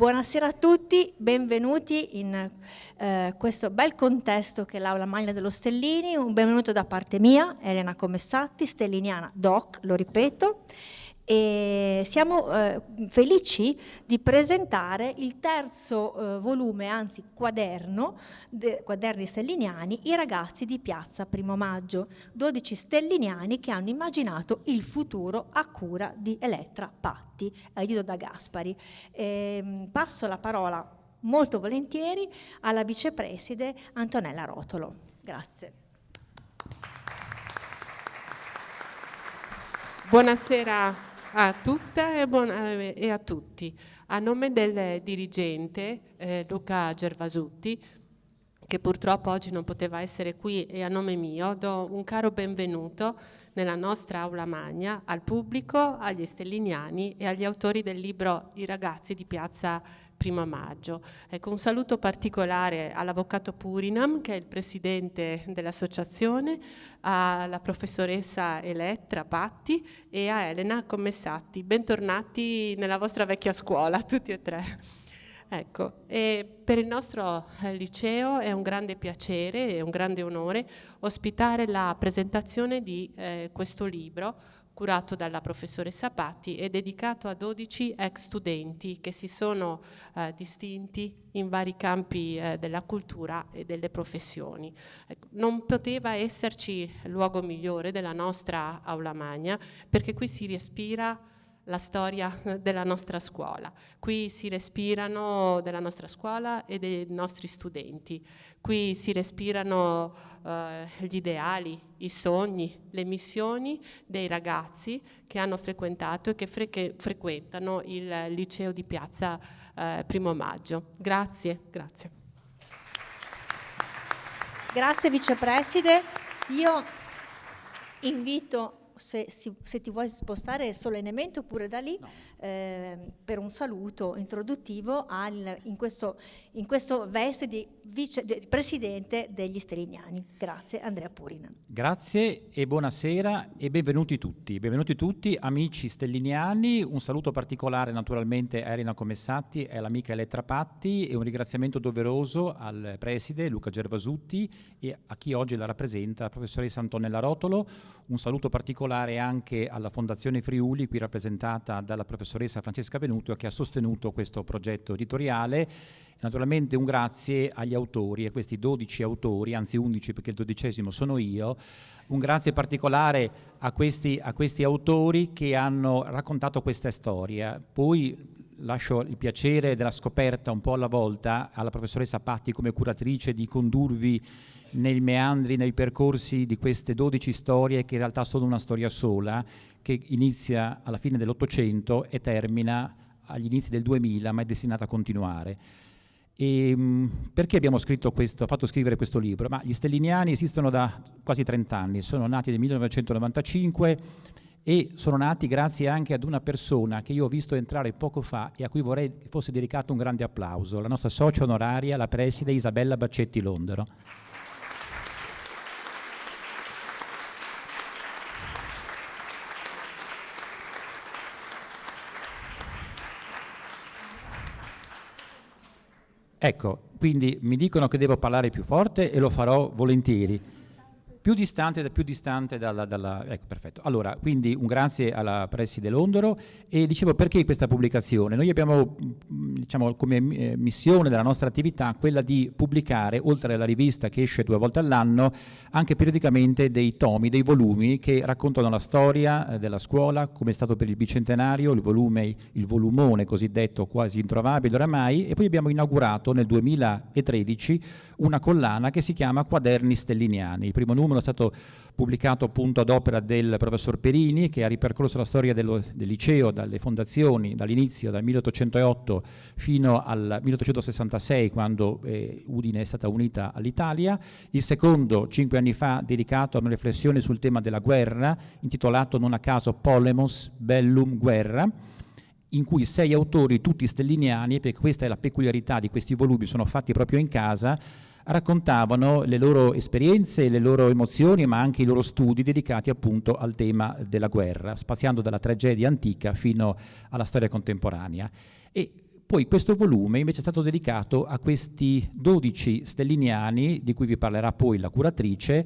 Buonasera a tutti, benvenuti in questo bel contesto che è l'Aula Magna dello Stellini. Un benvenuto da parte mia, Elena Comessatti, stelliniana doc, lo ripeto. E siamo felici di presentare il terzo volume, anzi quaderno, quaderni stelliniani, I ragazzi di Piazza Primo Maggio, 12 stelliniani che hanno immaginato il futuro a cura di Elettra Patti, edito da Gaspari. Passo la parola molto volentieri alla vicepreside Antonella Rotolo. Grazie. Buonasera a tutte e a tutti. A nome del dirigente Luca Gervasutti, che purtroppo oggi non poteva essere qui, e a nome mio do un caro benvenuto nella nostra aula magna al pubblico, agli stelliniani e agli autori del libro I ragazzi di Piazza Primo Maggio. Ecco, un saluto particolare all'avvocato Purinam, che è il presidente dell'associazione, alla professoressa Elettra Patti e a Elena Commessatti. Bentornati nella vostra vecchia scuola, tutti e tre. Ecco, e per il nostro liceo è un grande piacere e un grande onore ospitare la presentazione di questo libro curato dalla professoressa Patti e dedicato a 12 ex studenti che si sono distinti in vari campi della cultura e delle professioni. Ecco, non poteva esserci luogo migliore della nostra aula magna, perché qui si respira la storia della nostra scuola. Qui si respirano della nostra scuola e dei nostri studenti. Qui si respirano gli ideali, i sogni, le missioni dei ragazzi che hanno frequentato e che frequentano il liceo di Piazza Primo Maggio. Grazie, grazie. Grazie vicepreside. Io invito, se ti vuoi spostare solennemente oppure da lì, no, per un saluto introduttivo in questo veste di presidente degli stelliniani. Grazie, Andrea Purina. Grazie e buonasera e benvenuti tutti amici stelliniani. Un saluto particolare naturalmente a Elena Commessatti e all'amica Elettra Patti e un ringraziamento doveroso al preside Luca Gervasutti e a chi oggi la rappresenta, la professoressa Antonella Rotolo. Un saluto particolare anche alla Fondazione Friuli, qui rappresentata dalla professoressa Francesca Venuto, che ha sostenuto questo progetto editoriale. Naturalmente un grazie agli autori, a questi 12 autori, anzi 11 perché il 12° sono io. Un grazie particolare a questi autori che hanno raccontato questa storia. Poi lascio il piacere della scoperta un po' alla volta alla professoressa Patti come curatrice di condurvi nei meandri, nei percorsi di queste 12 storie che in realtà sono una storia sola, che inizia alla fine dell'Ottocento e termina agli inizi del 2000, ma è destinata a continuare. E perché abbiamo fatto scrivere questo libro? Ma gli stelliniani esistono da quasi 30 anni, sono nati nel 1995 e sono nati grazie anche ad una persona che io ho visto entrare poco fa e a cui vorrei fosse dedicato un grande applauso, la nostra socia onoraria, la preside Isabella Baccetti Londero. Ecco, quindi mi dicono che devo parlare più forte e lo farò volentieri. Più distante dalla... Ecco, perfetto. Allora, quindi un grazie alla preside Londero e dicevo perché questa pubblicazione. Noi abbiamo, diciamo, come missione della nostra attività quella di pubblicare, oltre alla rivista che esce 2 volte all'anno, anche periodicamente dei tomi, dei volumi che raccontano la storia della scuola, come è stato per il bicentenario, il volumone cosiddetto quasi introvabile oramai, e poi abbiamo inaugurato nel 2013 una collana che si chiama Quaderni Stelliniani. Il primo numero è stato pubblicato appunto ad opera del professor Perini, che ha ripercorso la storia del liceo dalle fondazioni, dall'inizio, dal 1808 fino al 1866, quando Udine è stata unita all'Italia. Il secondo, 5 anni fa, dedicato a una riflessione sul tema della guerra, intitolato non a caso Polemos Bellum Guerra, in cui 6 autori, tutti stelliniani, perché questa è la peculiarità di questi volumi, sono fatti proprio in casa, raccontavano le loro esperienze, le loro emozioni, ma anche i loro studi dedicati appunto al tema della guerra, spaziando dalla tragedia antica fino alla storia contemporanea. E Poi questo volume invece è stato dedicato a questi 12 stelliniani, di cui vi parlerà poi la curatrice.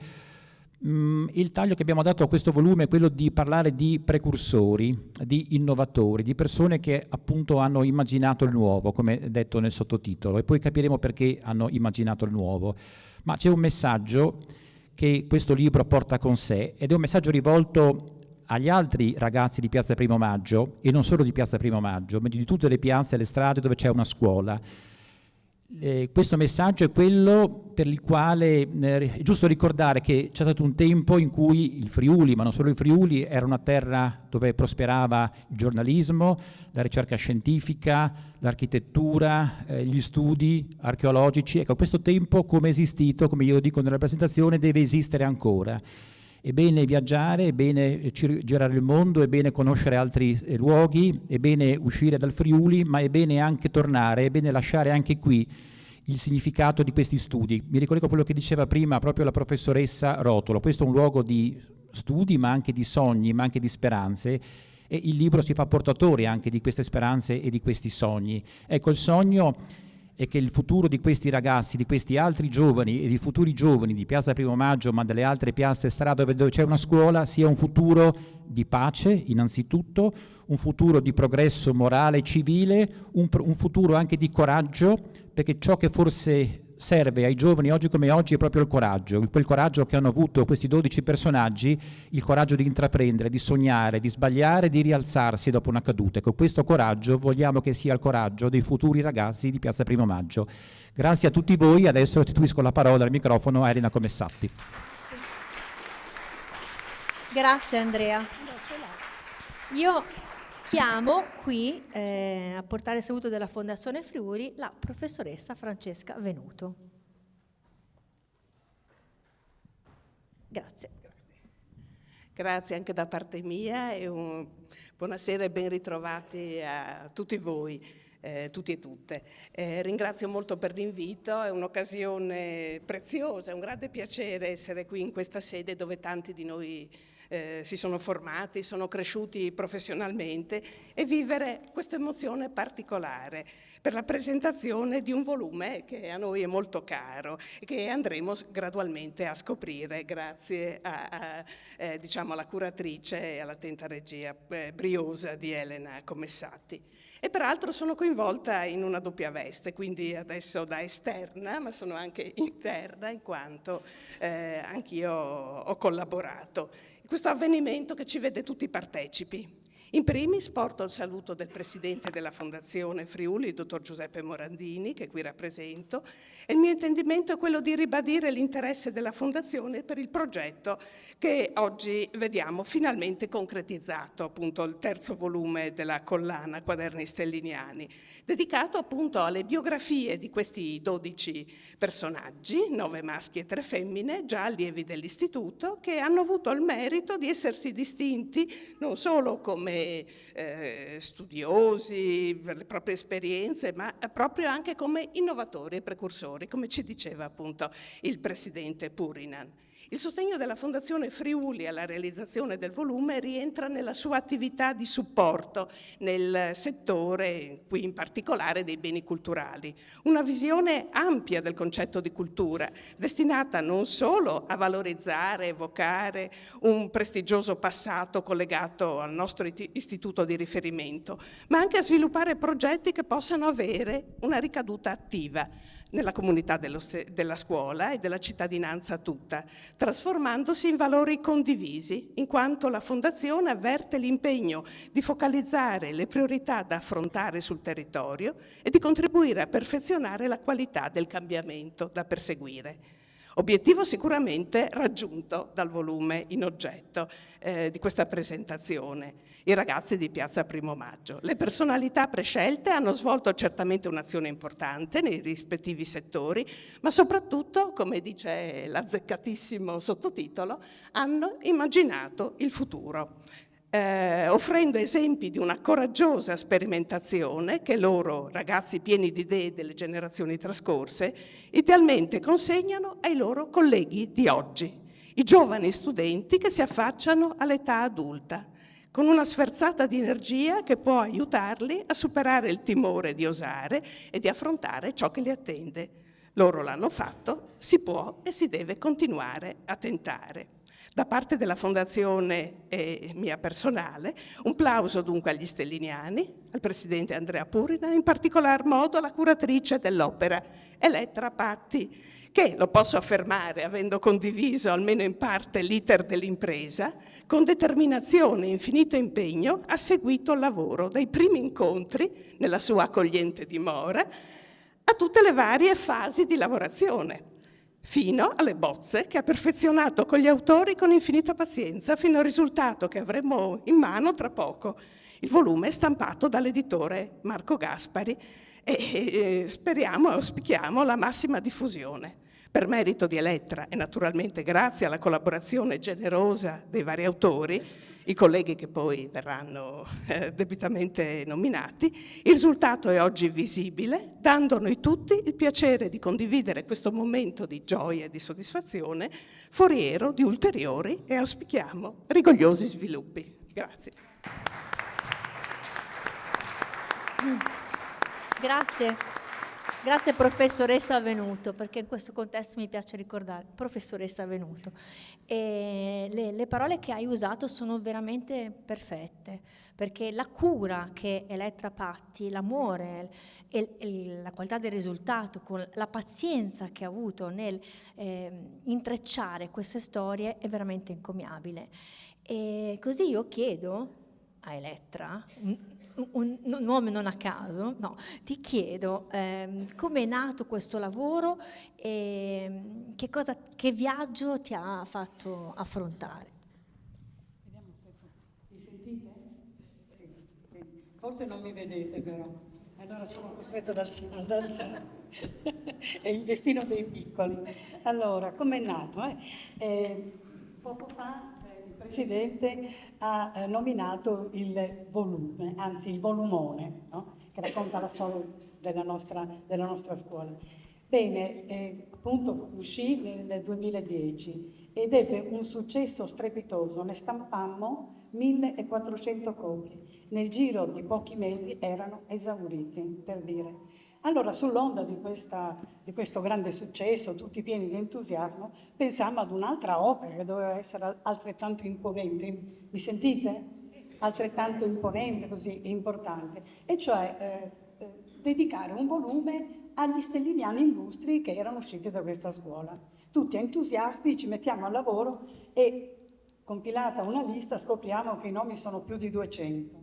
Il taglio che abbiamo dato a questo volume è quello di parlare di precursori, di innovatori, di persone che appunto hanno immaginato il nuovo, come detto nel sottotitolo, e poi capiremo perché hanno immaginato il nuovo. Ma c'è un messaggio che questo libro porta con sé, ed è un messaggio rivolto agli altri ragazzi di Piazza Primo Maggio, e non solo di Piazza Primo Maggio, ma di tutte le piazze e le strade dove c'è una scuola. Questo messaggio è quello per il quale è giusto ricordare che c'è stato un tempo in cui il Friuli, ma non solo il Friuli, era una terra dove prosperava il giornalismo, la ricerca scientifica, l'architettura, gli studi archeologici. Ecco, questo tempo, come è esistito, come io dico nella presentazione, deve esistere ancora. È bene viaggiare, è bene girare il mondo, è bene conoscere altri luoghi, è bene uscire dal Friuli, ma è bene anche tornare, è bene lasciare anche qui il significato di questi studi. Mi ricollego a quello che diceva prima proprio la professoressa Rotolo. Questo è un luogo di studi, ma anche di sogni, ma anche di speranze, e il libro si fa portatore anche di queste speranze e di questi sogni. Ecco, il sogno è che il futuro di questi ragazzi, di questi altri giovani e di futuri giovani di Piazza Primo Maggio, ma delle altre piazze e strade dove c'è una scuola, sia un futuro di pace innanzitutto, un futuro di progresso morale e civile, un futuro anche di coraggio, perché ciò che forse serve ai giovani oggi come oggi è proprio il coraggio, quel coraggio che hanno avuto questi 12 personaggi, il coraggio di intraprendere, di sognare, di sbagliare, di rialzarsi dopo una caduta. Ecco, questo coraggio vogliamo che sia il coraggio dei futuri ragazzi di Piazza Primo Maggio. Grazie a tutti voi, adesso restituisco la parola al microfono a Elena Comessatti. Grazie Andrea. Io chiamo qui a portare il saluto della Fondazione Friuli la professoressa Francesca Venuto. Grazie. Grazie anche da parte mia e buonasera e ben ritrovati a tutti voi, tutti e tutte. Ringrazio molto per l'invito, è un'occasione preziosa, è un grande piacere essere qui in questa sede dove tanti di noi si sono formati, sono cresciuti professionalmente, e vivere questa emozione particolare per la presentazione di un volume che a noi è molto caro e che andremo gradualmente a scoprire grazie diciamo alla curatrice e all'attenta regia briosa di Elena Comessatti. E peraltro sono coinvolta in una doppia veste, quindi adesso da esterna, ma sono anche interna, in quanto anch'io ho collaborato in questo avvenimento che ci vede tutti partecipi. In primis porto il saluto del presidente della Fondazione Friuli, il dottor Giuseppe Morandini, che qui rappresento, e il mio intendimento è quello di ribadire l'interesse della Fondazione per il progetto che oggi vediamo finalmente concretizzato, appunto il terzo volume della collana Quaderni Stelliniani, dedicato appunto alle biografie di questi 12 personaggi, 9 maschi e 3 femmine, già allievi dell'istituto, che hanno avuto il merito di essersi distinti non solo come studiosi per le proprie esperienze, ma proprio anche come innovatori e precursori, come ci diceva appunto il presidente Purinan. Il sostegno della Fondazione Friuli alla realizzazione del volume rientra nella sua attività di supporto nel settore, qui in particolare, dei beni culturali. Una visione ampia del concetto di cultura, destinata non solo a valorizzare, evocare un prestigioso passato collegato al nostro istituto di riferimento, ma anche a sviluppare progetti che possano avere una ricaduta attiva nella comunità della scuola e della cittadinanza tutta, trasformandosi in valori condivisi, in quanto la Fondazione avverte l'impegno di focalizzare le priorità da affrontare sul territorio e di contribuire a perfezionare la qualità del cambiamento da perseguire. Obiettivo sicuramente raggiunto dal volume in oggetto di questa presentazione, i ragazzi di Piazza Primo Maggio. Le personalità prescelte hanno svolto certamente un'azione importante nei rispettivi settori, ma soprattutto, come dice l'azzeccatissimo sottotitolo, hanno immaginato il futuro. Offrendo esempi di una coraggiosa sperimentazione che loro, ragazzi pieni di idee delle generazioni trascorse, idealmente consegnano ai loro colleghi di oggi, i giovani studenti che si affacciano all'età adulta. con una sferzata di energia che può aiutarli a superare il timore di osare e di affrontare ciò che li attende. Loro l'hanno fatto, si può e si deve continuare a tentare. Da parte della Fondazione e mia personale, un plauso dunque agli stelliniani, al presidente Andrea Purina, in particolar modo alla curatrice dell'opera, Elettra Patti, che, lo posso affermare avendo condiviso almeno in parte l'iter dell'impresa, con determinazione e infinito impegno ha seguito il lavoro dai primi incontri nella sua accogliente dimora a tutte le varie fasi di lavorazione, fino alle bozze che ha perfezionato con gli autori con infinita pazienza fino al risultato che avremo in mano tra poco, il volume stampato dall'editore Marco Gaspari e speriamo e auspichiamo la massima diffusione. Per merito di Elettra e naturalmente grazie alla collaborazione generosa dei vari autori, i colleghi che poi verranno debitamente nominati, il risultato è oggi visibile, dando a noi tutti il piacere di condividere questo momento di gioia e di soddisfazione, foriero di ulteriori e auspichiamo rigogliosi sviluppi. Grazie. Grazie professoressa Venuto, perché in questo contesto mi piace ricordare, professoressa Venuto. E le parole che hai usato sono veramente perfette, perché la cura che Elettra Patti, l'amore e la qualità del risultato, con la pazienza che ha avuto nel intrecciare queste storie è veramente encomiabile. E così io chiedo a Elettra, un nome non a caso, no, ti chiedo come è nato questo lavoro e che viaggio ti ha fatto affrontare. Vediamo se mi sentite? Sì. Forse non mi vedete però, allora sono costretta ad alzare. È il destino dei piccoli. Allora, com'è nato? Poco fa il Presidente ha nominato il volume, anzi il volumone, no? Che racconta la storia della nostra scuola. Bene, appunto uscì nel 2010 ed ebbe un successo strepitoso, ne stampammo 1400 copie. Nel giro di pochi mesi erano esauriti, per dire. Allora, sull'onda di questo grande successo, tutti pieni di entusiasmo, pensammo ad un'altra opera che doveva essere altrettanto imponente. Mi sentite? Altrettanto imponente, così importante. E cioè dedicare un volume agli stelliniani illustri che erano usciti da questa scuola. Tutti entusiasti, ci mettiamo al lavoro e, compilata una lista, scopriamo che i nomi sono più di 200.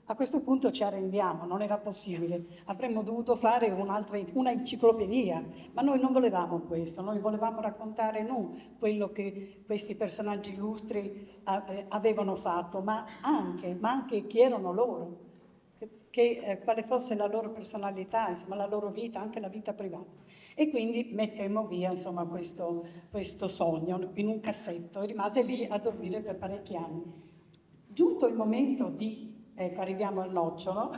A questo punto ci arrendiamo, non era possibile, avremmo dovuto fare una enciclopedia, ma noi non volevamo questo, noi volevamo raccontare non quello che questi personaggi illustri avevano fatto, ma anche chi erano loro, quale fosse la loro personalità, insomma, la loro vita, anche la vita privata. E quindi mettemmo via, insomma, questo sogno in un cassetto e rimase lì a dormire per parecchi anni. Giunto il momento di arriviamo al nocciolo,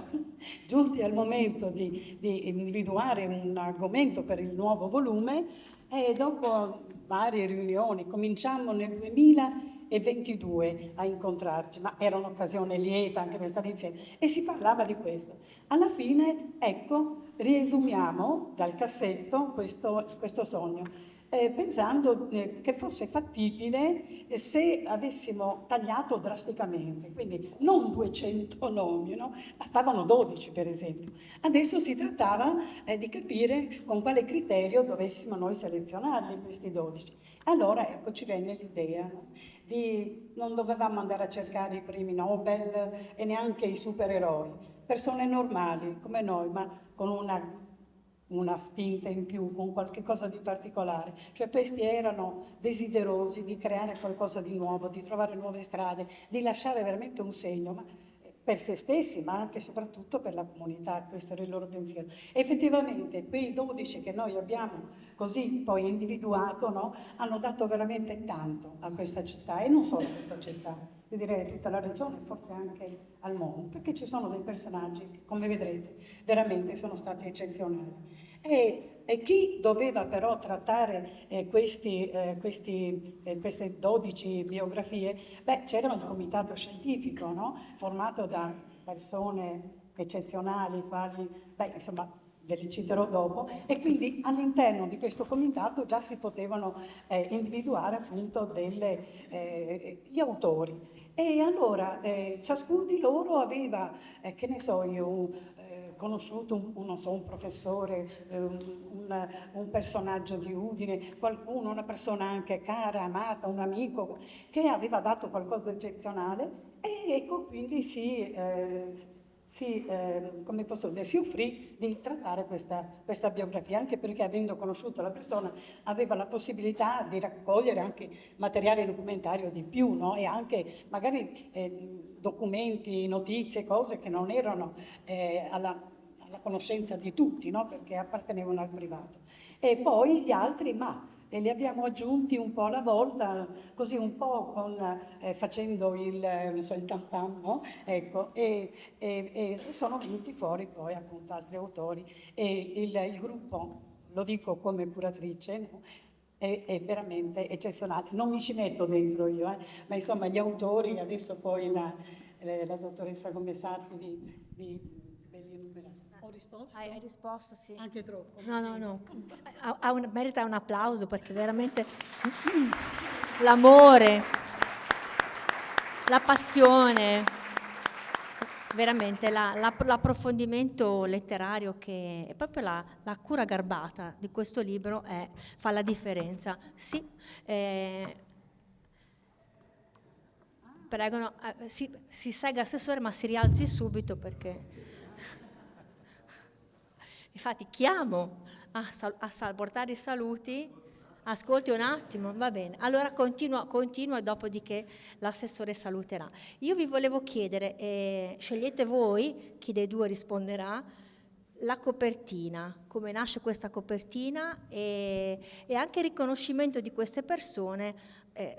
giunti al momento di individuare un argomento per il nuovo volume e dopo varie riunioni cominciammo nel 2022 a incontrarci, ma era un'occasione lieta anche per stare insieme e si parlava di questo. Alla fine, ecco, riesumiamo dal cassetto questo sogno. Pensando che fosse fattibile se avessimo tagliato drasticamente, quindi non 200 nomi, no? Bastavano 12 per esempio. Adesso si trattava di capire con quale criterio dovessimo noi selezionarli questi 12. Allora ecco ci venne l'idea, no? Non dovevamo andare a cercare i premi Nobel e neanche i supereroi, persone normali come noi, ma con una spinta in più, con qualche cosa di particolare. Cioè questi erano desiderosi di creare qualcosa di nuovo, di trovare nuove strade, di lasciare veramente un segno, ma per se stessi, ma anche e soprattutto per la comunità, questo era il loro pensiero. E effettivamente quei 12 che noi abbiamo così poi individuato, no, hanno dato veramente tanto a questa città, e non solo a questa città, io direi a tutta la regione, forse anche al mondo, perché ci sono dei personaggi che, come vedrete, veramente sono stati eccezionali. E chi doveva però trattare queste 12 biografie? Beh, c'era il comitato scientifico, no? Formato da persone eccezionali, quali, beh, insomma, ve li citerò dopo, e quindi all'interno di questo comitato già si potevano individuare appunto gli autori. E allora ciascuno di loro aveva, che ne so io, conosciuto non so, un professore, un personaggio di Udine, qualcuno, una persona anche cara, amata, un amico che aveva dato qualcosa di eccezionale, e ecco quindi come posso dire, si offrì di trattare questa biografia, anche perché avendo conosciuto la persona aveva la possibilità di raccogliere anche materiale documentario di più, no? E anche magari documenti, notizie, cose che non erano alla conoscenza di tutti, no? Perché appartenevano al privato. E poi gli altri, e li abbiamo aggiunti un po' alla volta, così un po' facendo il tam tam, no? Ecco, e sono venuti fuori poi appunto altri autori, e il gruppo, lo dico come curatrice, no? È veramente eccezionale. Non mi ci metto dentro io, ma insomma gli autori, adesso poi la dottoressa Commessati vi enumererà. Ho risposto? Hai risposto, sì. Anche troppo. No. Merita un applauso perché veramente l'amore, la passione, veramente l'approfondimento letterario, che è proprio la cura garbata di questo libro, fa la differenza. Sì. Prego, si segga assessore, ma si rialzi subito perché... Infatti chiamo a salportare i saluti, ascolti un attimo, va bene. Allora continua e dopodiché l'assessore saluterà. Io vi volevo chiedere, scegliete voi chi dei due risponderà, la copertina, come nasce questa copertina e anche il riconoscimento di queste persone,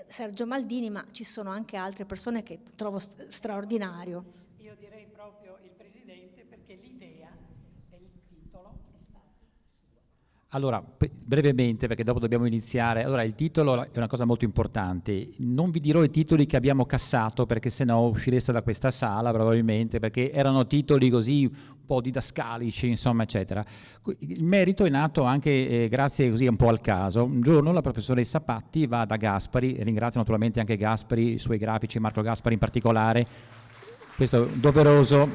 Sergio Maldini, ma ci sono anche altre persone che trovo straordinario. Io direi proprio il Presidente, perché l'idea e il titolo è stata sua. Allora, brevemente, perché dopo dobbiamo iniziare. Allora, il titolo è una cosa molto importante. Non vi dirò i titoli che abbiamo cassato, perché sennò uscireste da questa sala probabilmente, perché erano titoli così un po' didascalici, insomma, eccetera. Il merito è nato anche grazie così un po' al caso. Un giorno la professoressa Patti va da Gaspari, ringrazio naturalmente anche Gaspari, i suoi grafici, Marco Gaspari in particolare, questo doveroso,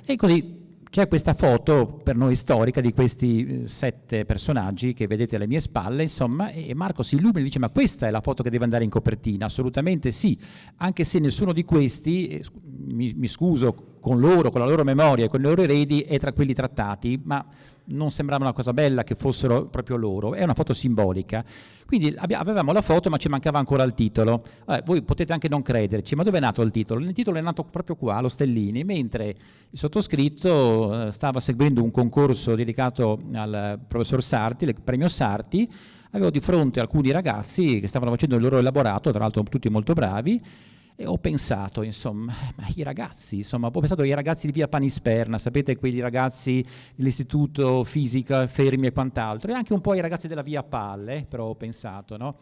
e così c'è questa foto per noi storica di questi 7 personaggi che vedete alle mie spalle, insomma, e Marco si illumina e dice: ma questa è la foto che deve andare in copertina? Assolutamente sì, anche se nessuno di questi, mi scuso con loro, con la loro memoria e con i loro eredi, è tra quelli trattati, ma non sembrava una cosa bella che fossero proprio loro, è una foto simbolica. Quindi avevamo la foto, ma ci mancava ancora il titolo. Voi potete anche non crederci, ma dove è nato il titolo? Il titolo è nato proprio qua, allo Stellini, mentre il sottoscritto stava seguendo un concorso dedicato al professor Sarti, il premio Sarti. Avevo di fronte alcuni ragazzi che stavano facendo il loro elaborato, tra l'altro tutti molto bravi, e ho pensato, insomma, ma i ragazzi, insomma, ho pensato ai ragazzi di via Panisperna, sapete, quei ragazzi dell'istituto fisica, Fermi e quant'altro, e anche un po' ai ragazzi della via Palle, però ho pensato, no?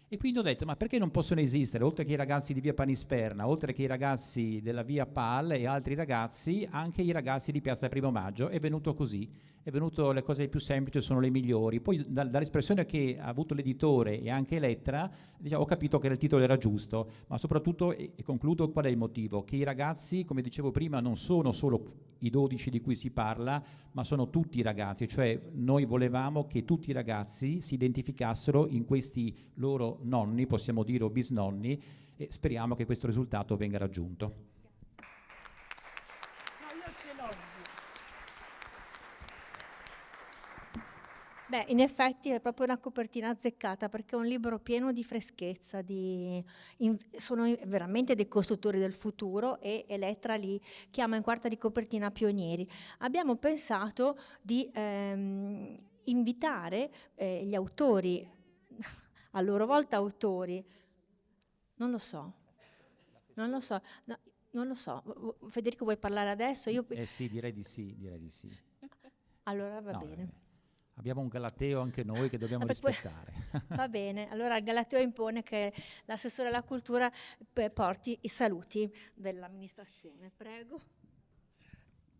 E quindi ho detto, ma perché non possono esistere, oltre che i ragazzi di via Panisperna, oltre che i ragazzi della via Palle e altri ragazzi, anche i ragazzi di piazza Primo Maggio? È venuto così. È venuto, le cose più semplici sono le migliori. Poi dall'espressione che ha avuto l'editore e anche Elettra, diciamo, ho capito che il titolo era giusto, ma soprattutto, e concludo, qual è il motivo? Che i ragazzi, come dicevo prima, non sono solo i 12 di cui si parla, ma sono tutti i ragazzi, cioè noi volevamo che tutti i ragazzi si identificassero in questi loro nonni, possiamo dire, o bisnonni, e speriamo che questo risultato venga raggiunto. Beh, in effetti è proprio una copertina azzeccata, perché è un libro pieno di freschezza, sono veramente dei costruttori del futuro, e Elettra li chiama in quarta di copertina pionieri. Abbiamo pensato di invitare gli autori, a loro volta autori, Non lo so. Non lo so. No, non lo so. Federico, vuoi parlare adesso? Io... Sì, direi di sì. Allora va No, bene. abbiamo un galateo anche noi che dobbiamo rispettare. Va bene, allora il Galateo impone che l'assessore alla cultura porti i saluti dell'amministrazione. Prego.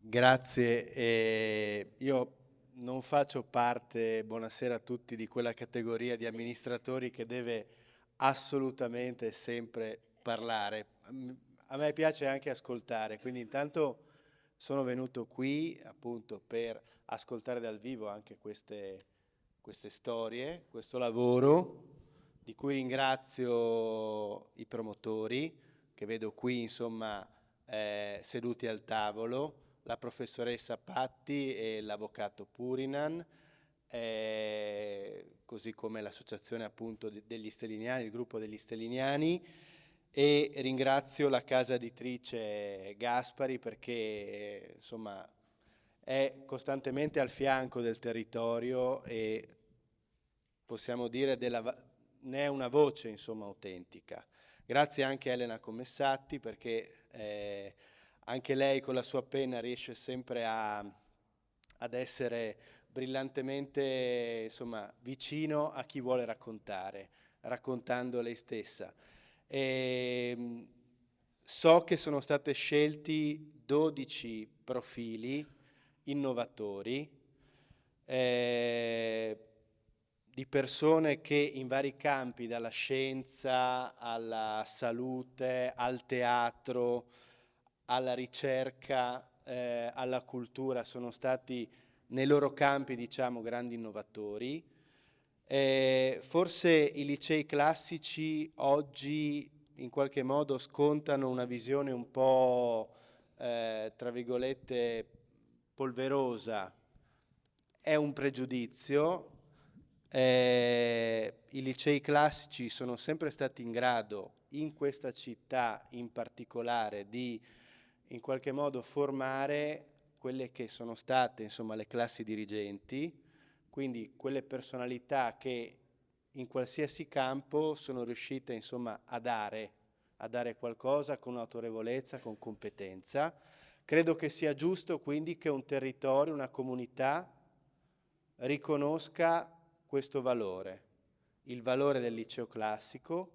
Grazie. Io non faccio parte, buonasera a tutti, di quella categoria di amministratori che deve assolutamente sempre parlare. A me piace anche ascoltare, quindi intanto sono venuto qui appunto per ascoltare dal vivo anche queste storie, questo lavoro, di cui ringrazio i promotori, che vedo qui insomma seduti al tavolo, la professoressa Patti e l'avvocato Purinan, così come l'associazione appunto degli Stelliniani, il gruppo degli Stelliniani, e ringrazio la casa editrice Gaspari perché insomma è costantemente al fianco del territorio e possiamo dire ne è una voce insomma autentica. Grazie anche a Elena Commessatti perché anche lei con la sua penna riesce sempre ad essere brillantemente insomma, vicino a chi vuole raccontare, raccontando lei stessa. So che sono state scelti 12 profili innovatori di persone che in vari campi, dalla scienza alla salute, al teatro, alla ricerca, alla cultura, sono stati nei loro campi, diciamo, grandi innovatori. Forse i licei classici oggi in qualche modo scontano una visione un po', tra virgolette, polverosa. È un pregiudizio. I licei classici sono sempre stati in grado, in questa città in particolare, di in qualche modo formare quelle che sono state insomma le classi dirigenti, quindi quelle personalità che in qualsiasi campo sono riuscite insomma a dare qualcosa con autorevolezza, con competenza. Credo che sia giusto quindi che un territorio, una comunità riconosca questo valore, il valore del liceo classico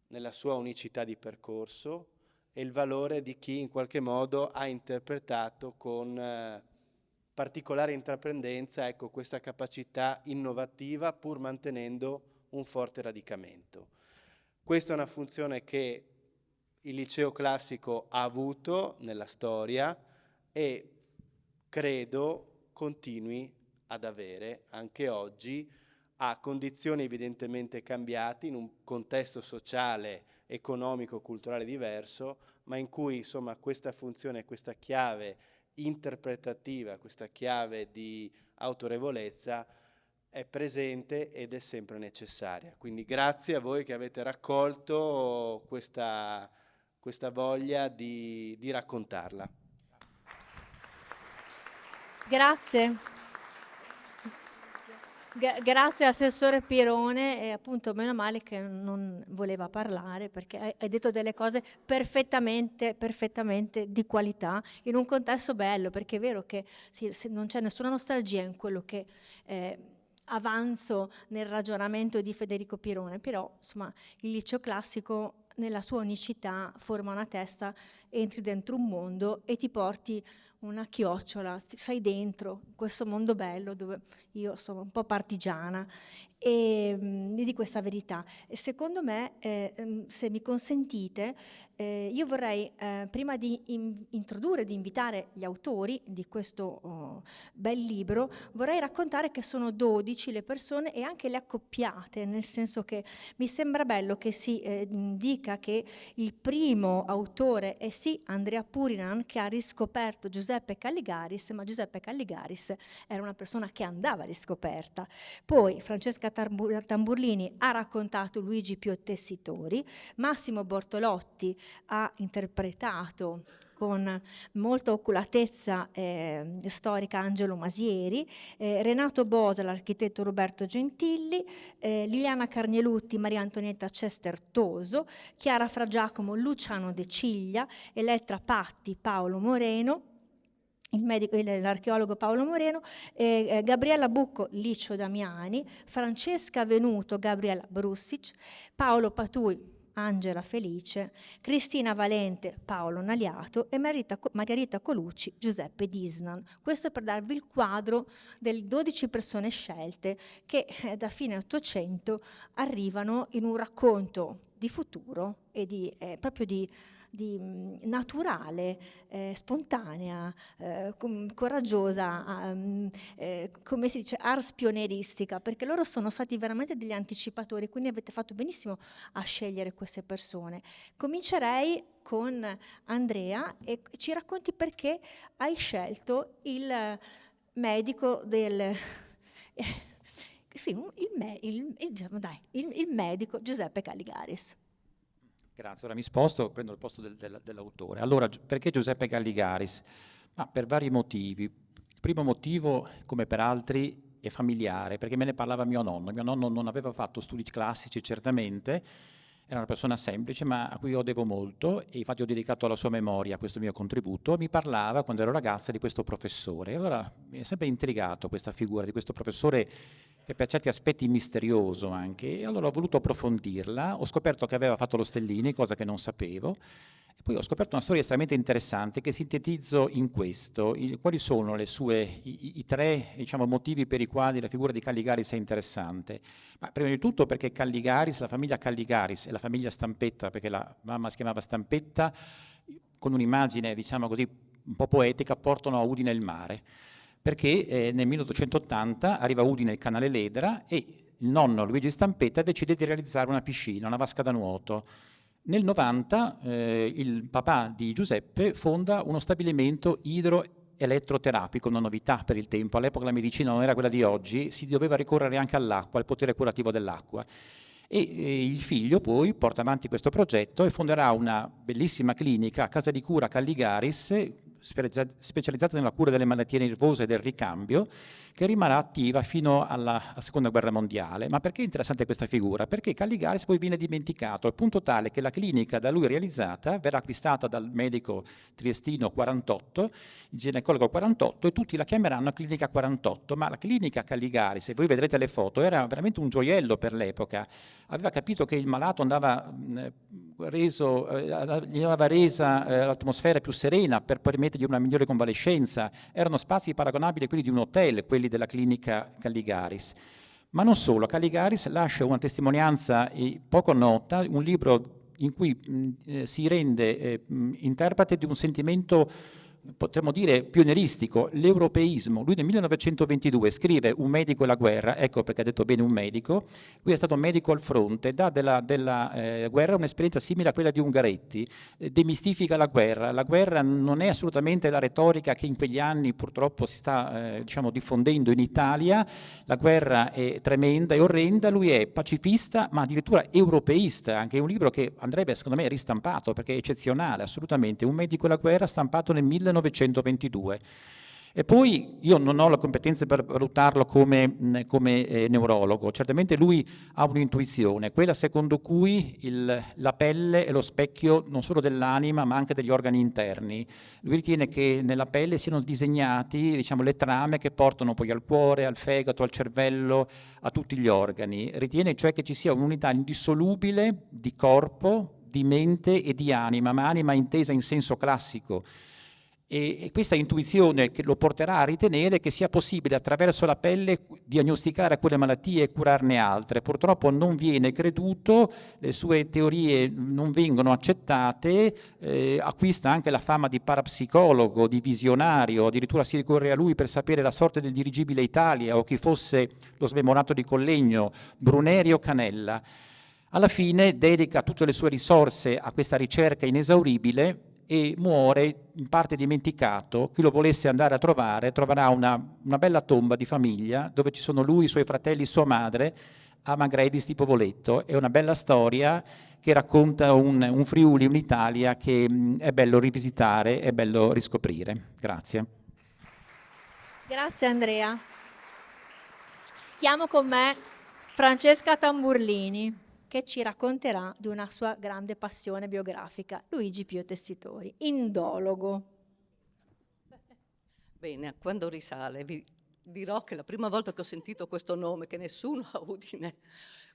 nella sua unicità di percorso e il valore di chi in qualche modo ha interpretato con particolare intraprendenza ecco, questa capacità innovativa pur mantenendo un forte radicamento. Questa è una funzione che il liceo classico ha avuto nella storia e credo continui ad avere anche oggi a condizioni evidentemente cambiate in un contesto sociale, economico, culturale diverso, ma in cui insomma questa funzione, questa chiave interpretativa, questa chiave di autorevolezza è presente ed è sempre necessaria. Quindi grazie a voi che avete raccolto questa voglia di raccontarla. Grazie. Grazie Assessore Pirone, e appunto meno male che non voleva parlare perché hai detto delle cose perfettamente di qualità in un contesto bello, perché è vero che sì, non c'è nessuna nostalgia in quello che avanzo nel ragionamento di Federico Pirone, però insomma il liceo classico nella sua unicità forma una testa, entri dentro un mondo e ti porti una chiocciola, sei dentro questo mondo bello dove io sono un po' partigiana e di questa verità. E secondo me, se mi consentite, io vorrei, prima di introdurre, di invitare gli autori di questo bel libro, vorrei raccontare che sono 12 le persone e anche le accoppiate, nel senso che mi sembra bello che si dica che il primo autore è sì Andrea Purinan, che ha riscoperto Giuseppe Calligaris, ma Giuseppe Calligaris era una persona che andava riscoperta. Poi Francesca Tamburlini ha raccontato Luigi Pio Tessitori, Massimo Bortolotti ha interpretato con molta oculatezza storica Angelo Masieri, Renato Bosa, l'architetto Roberto Gentilli, Liliana Carnielutti, Maria Antonietta Cestertoso, Chiara Fragiacomo, Luciano De Ciglia, Elettra Patti, Paolo Moreno, l'archeologo Paolo Moreno, Gabriella Bucco, Licio Damiani, Francesca Venuto, Gabriella Brussic, Paolo Patui, Angela Felice, Cristina Valente, Paolo Naliato e Margherita Colucci, Giuseppe Disnan. Questo per darvi il quadro delle 12 persone scelte che da fine 800 arrivano in un racconto di futuro e proprio di naturale, spontanea, coraggiosa, come si dice, ars pionieristica, perché loro sono stati veramente degli anticipatori, quindi avete fatto benissimo a scegliere queste persone. Comincerei con Andrea e ci racconti perché hai scelto il medico del... il medico Giuseppe Calligaris. Grazie, ora mi sposto, prendo il posto dell'autore. Allora, perché Giuseppe Calligaris? Ma per vari motivi. Il primo motivo, come per altri, è familiare, perché me ne parlava mio nonno. Mio nonno non aveva fatto studi classici, certamente, era una persona semplice, ma a cui io devo molto, e infatti ho dedicato alla sua memoria questo mio contributo. Mi parlava, quando ero ragazza, di questo professore. E allora mi è sempre intrigato questa figura di questo professore che per certi aspetti misterioso anche, e allora ho voluto approfondirla. Ho scoperto che aveva fatto lo Stellini, cosa che non sapevo, e poi ho scoperto una storia estremamente interessante che sintetizzo in questo. Quali sono i tre, diciamo, motivi per i quali la figura di Calligaris è interessante? Ma prima di tutto perché Calligaris, la famiglia Calligaris e la famiglia Stampetta, perché la mamma si chiamava Stampetta, con un'immagine, diciamo così, un po' poetica, portano a Udine il mare. Perché nel 1880 arriva a Udine il canale Ledra e il nonno Luigi Stampetta decide di realizzare una piscina, una vasca da nuoto. Nel 90 il papà di Giuseppe fonda uno stabilimento idroelettroterapico, una novità per il tempo. All'epoca la medicina non era quella di oggi, si doveva ricorrere anche all'acqua, al potere curativo dell'acqua. E il figlio poi porta avanti questo progetto e fonderà una bellissima clinica, Casa di Cura Calligaris, specializzata nella cura delle malattie nervose e del ricambio, che rimarrà attiva fino alla Seconda Guerra Mondiale. Ma perché è interessante questa figura? Perché Calligaris poi viene dimenticato, al punto tale che la clinica da lui realizzata verrà acquistata dal medico triestino 48, il ginecologo 48, e tutti la chiameranno Clinica 48, ma la clinica Calligaris, se voi vedrete le foto, era veramente un gioiello per l'epoca. Aveva capito che il malato andava gli aveva resa l'atmosfera più serena per permettergli una migliore convalescenza. Erano spazi paragonabili a quelli di un hotel, quelli della clinica Calligaris. Ma non solo, Calligaris lascia una testimonianza poco nota, un libro in cui si rende interprete di un sentimento, potremmo dire, pionieristico, l'europeismo. Lui nel 1922 scrive Un medico e la guerra, ecco perché ha detto bene un medico. Lui è stato un medico al fronte, dà della guerra un'esperienza simile a quella di Ungaretti, demistifica la guerra. La guerra non è assolutamente la retorica che in quegli anni purtroppo si sta diciamo, diffondendo in Italia. La guerra è tremenda e orrenda, lui è pacifista ma addirittura europeista, anche un libro che andrebbe secondo me ristampato perché è eccezionale, assolutamente. Un medico e la guerra, stampato nel 1922. E poi io non ho la competenza per valutarlo come neurologo, certamente lui ha un'intuizione, quella secondo cui la pelle è lo specchio non solo dell'anima ma anche degli organi interni. Lui ritiene che nella pelle siano disegnati, diciamo, le trame che portano poi al cuore, al fegato, al cervello, a tutti gli organi. Ritiene cioè che ci sia un'unità indissolubile di corpo, di mente e di anima, ma anima intesa in senso classico. E questa intuizione che lo porterà a ritenere che sia possibile attraverso la pelle diagnosticare quelle malattie e curarne altre. Purtroppo non viene creduto, le sue teorie non vengono accettate, acquista anche la fama di parapsicologo, di visionario, addirittura si ricorre a lui per sapere la sorte del dirigibile Italia o chi fosse lo smemorato di Collegno, Brunerio Canella. Alla fine dedica tutte le sue risorse a questa ricerca inesauribile e muore in parte dimenticato. Chi lo volesse andare a trovare troverà una bella tomba di famiglia dove ci sono lui, i suoi fratelli, sua madre, a Magredis di Povoletto. È una bella storia che racconta un Friuli, un'Italia che è bello rivisitare, è bello riscoprire. Grazie. Grazie Andrea. Chiamo con me Francesca Tamburlini, che ci racconterà di una sua grande passione biografica, Luigi Pio Tessitori, indologo. Bene, a quando risale? Vi dirò che la prima volta che ho sentito questo nome, che nessuno a Udine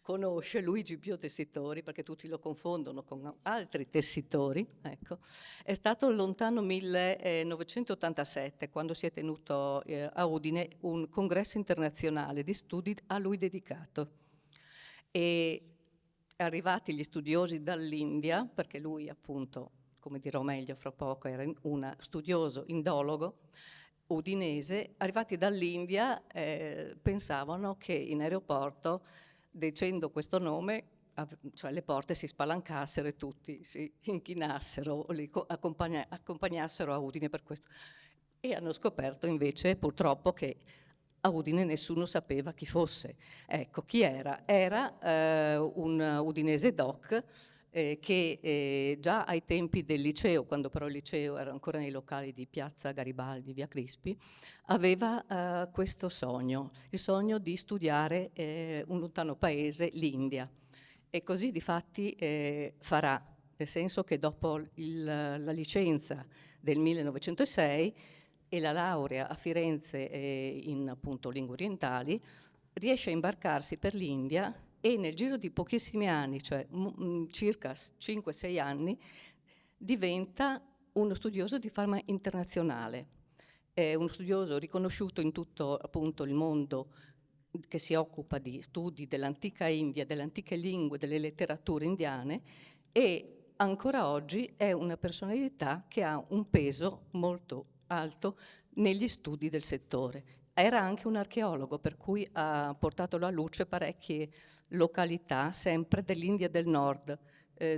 conosce, Luigi Pio Tessitori, perché tutti lo confondono con altri tessitori, ecco, è stato il lontano 1987, quando si è tenuto a Udine un congresso internazionale di studi a lui dedicato. E arrivati gli studiosi dall'India, perché lui appunto, come dirò meglio fra poco, era un studioso indologo udinese, arrivati dall'India pensavano che in aeroporto, dicendo questo nome, cioè le porte si spalancassero e tutti si inchinassero, li accompagnassero a Udine per questo. E hanno scoperto invece purtroppo che a Udine nessuno sapeva chi fosse. Ecco, chi era? Era un udinese doc che già ai tempi del liceo, quando però il liceo era ancora nei locali di Piazza Garibaldi, via Crispi, aveva questo sogno, il sogno di studiare un lontano paese, l'India. E così difatti farà, nel senso che dopo la licenza del 1906 e la laurea a Firenze in appunto lingue orientali, riesce a imbarcarsi per l'India e nel giro di pochissimi anni, cioè circa 5-6 anni, diventa uno studioso di fama internazionale. È uno studioso riconosciuto in tutto appunto il mondo che si occupa di studi dell'antica India, delle antiche lingue, delle letterature indiane, e ancora oggi è una personalità che ha un peso molto alto negli studi del settore. Era anche un archeologo, per cui ha portato alla luce parecchie località, sempre dell'India del Nord,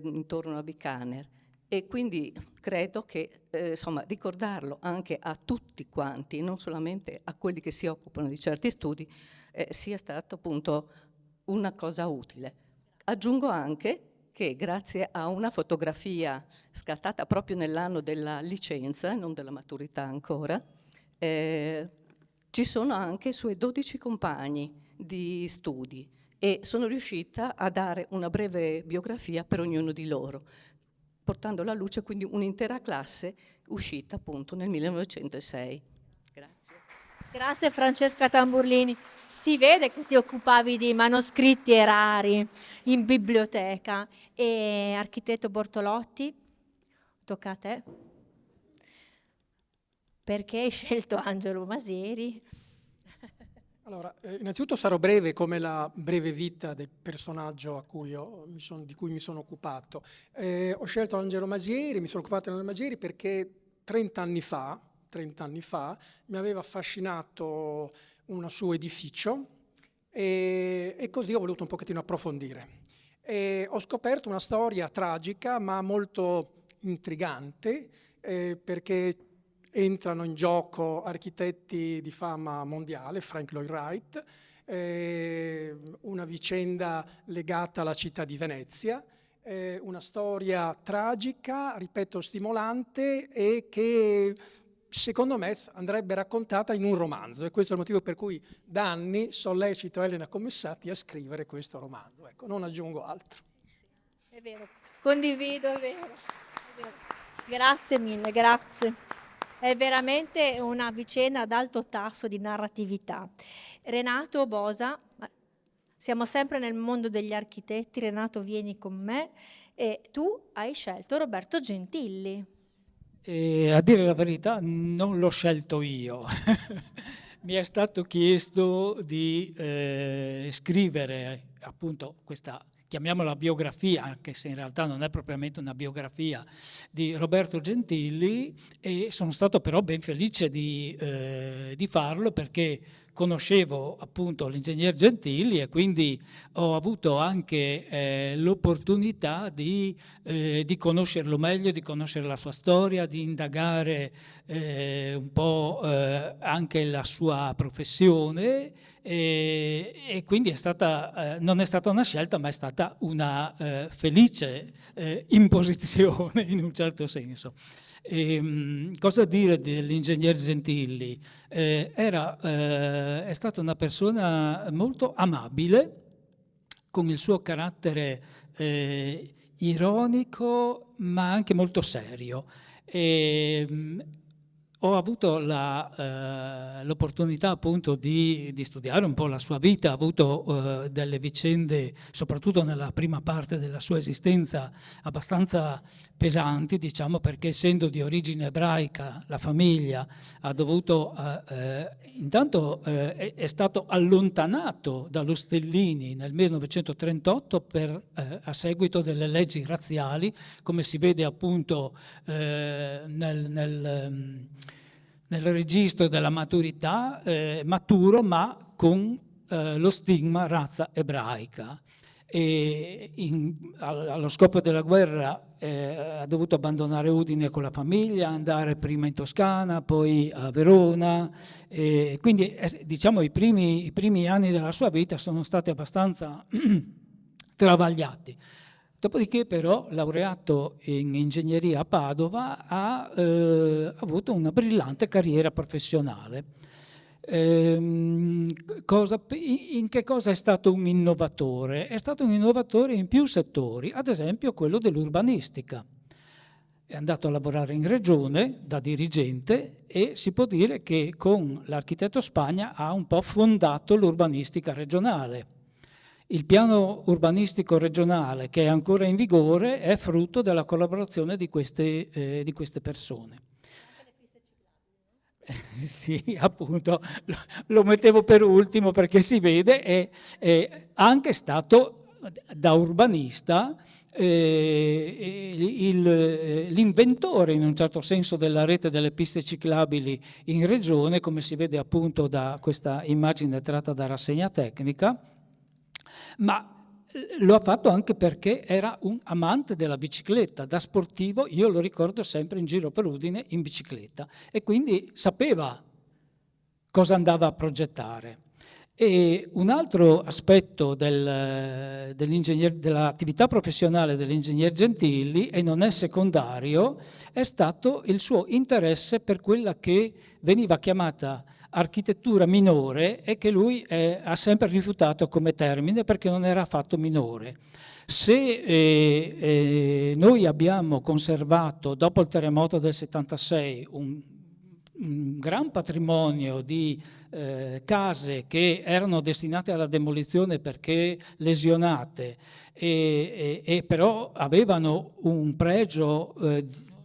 intorno a Bikaner. E quindi credo che insomma, ricordarlo anche a tutti quanti, non solamente a quelli che si occupano di certi studi, sia stato appunto una cosa utile. Aggiungo anche che grazie a una fotografia scattata proprio nell'anno della licenza, non della maturità ancora, ci sono anche i suoi 12 compagni di studi e sono riuscita a dare una breve biografia per ognuno di loro, portando alla luce quindi un'intera classe uscita appunto nel 1906. Grazie. Grazie Francesca Tamburlini. Si vede che ti occupavi di manoscritti rari in biblioteca. E architetto Bortolotti, tocca a te. Perché hai scelto Angelo Masieri? Allora, innanzitutto sarò breve come la breve vita del personaggio di cui mi sono occupato. Ho scelto Angelo Masieri, mi sono occupato di Angelo Masieri perché 30 anni fa mi aveva affascinato un suo edificio e così ho voluto un pochettino approfondire. E ho scoperto una storia tragica ma molto intrigante perché entrano in gioco architetti di fama mondiale, Frank Lloyd Wright, una vicenda legata alla città di Venezia, una storia tragica, ripeto, stimolante e che secondo me andrebbe raccontata in un romanzo e questo è il motivo per cui da anni sollecito Elena Commessati a scrivere questo romanzo. Ecco, non aggiungo altro. È vero, condivido, è vero. Grazie mille, grazie. È veramente una vicenda ad alto tasso di narratività. Renato Bosa, siamo sempre nel mondo degli architetti. Renato, vieni con me. E tu hai scelto Roberto Gentilli. A dire la verità non l'ho scelto io. Mi è stato chiesto di scrivere appunto questa, chiamiamola biografia, anche se in realtà non è propriamente una biografia, di Roberto Gentilli, e sono stato però ben felice di farlo perché conoscevo appunto l'ingegner Gentili e quindi ho avuto anche l'opportunità di conoscerlo meglio, di conoscere la sua storia, di indagare un po' anche la sua professione e quindi non è stata una scelta, ma è stata una felice imposizione in un certo senso. Cosa dire dell'ingegner Gentili? È stata una persona molto amabile, con il suo carattere ironico ma anche molto serio. Ho avuto l'opportunità appunto di studiare un po' la sua vita, ha avuto delle vicende, soprattutto nella prima parte della sua esistenza, abbastanza pesanti, diciamo, perché essendo di origine ebraica la famiglia ha dovuto, intanto è stato allontanato dallo Stellini nel 1938 a seguito delle leggi razziali, come si vede appunto nel registro della maturità, maturo ma con lo stigma razza ebraica. E allo scoppio della guerra ha dovuto abbandonare Udine con la famiglia, andare prima in Toscana, poi a Verona, quindi diciamo i primi anni della sua vita sono stati abbastanza travagliati. Dopodiché però, laureato in ingegneria a Padova, ha avuto una brillante carriera professionale. In che cosa è stato un innovatore? È stato un innovatore in più settori, ad esempio quello dell'urbanistica. È andato a lavorare in regione da dirigente e si può dire che con l'architetto Spagna ha un po' fondato l'urbanistica regionale. Il piano urbanistico regionale, che è ancora in vigore, è frutto della collaborazione di queste persone. Sì, appunto, lo mettevo per ultimo perché si vede, è anche stato da urbanista l'inventore in un certo senso della rete delle piste ciclabili in regione, come si vede appunto da questa immagine tratta da Rassegna Tecnica. Ma lo ha fatto anche perché era un amante della bicicletta. Da sportivo io lo ricordo sempre in giro per Udine in bicicletta e quindi sapeva cosa andava a progettare. E un altro aspetto dell'attività professionale dell'ingegner Gentili, e non è secondario, è stato il suo interesse per quella che veniva chiamata architettura minore e che lui ha sempre rifiutato come termine perché non era affatto minore. Se noi abbiamo conservato dopo il terremoto del 76 un gran patrimonio di case che erano destinate alla demolizione perché lesionate e però avevano un pregio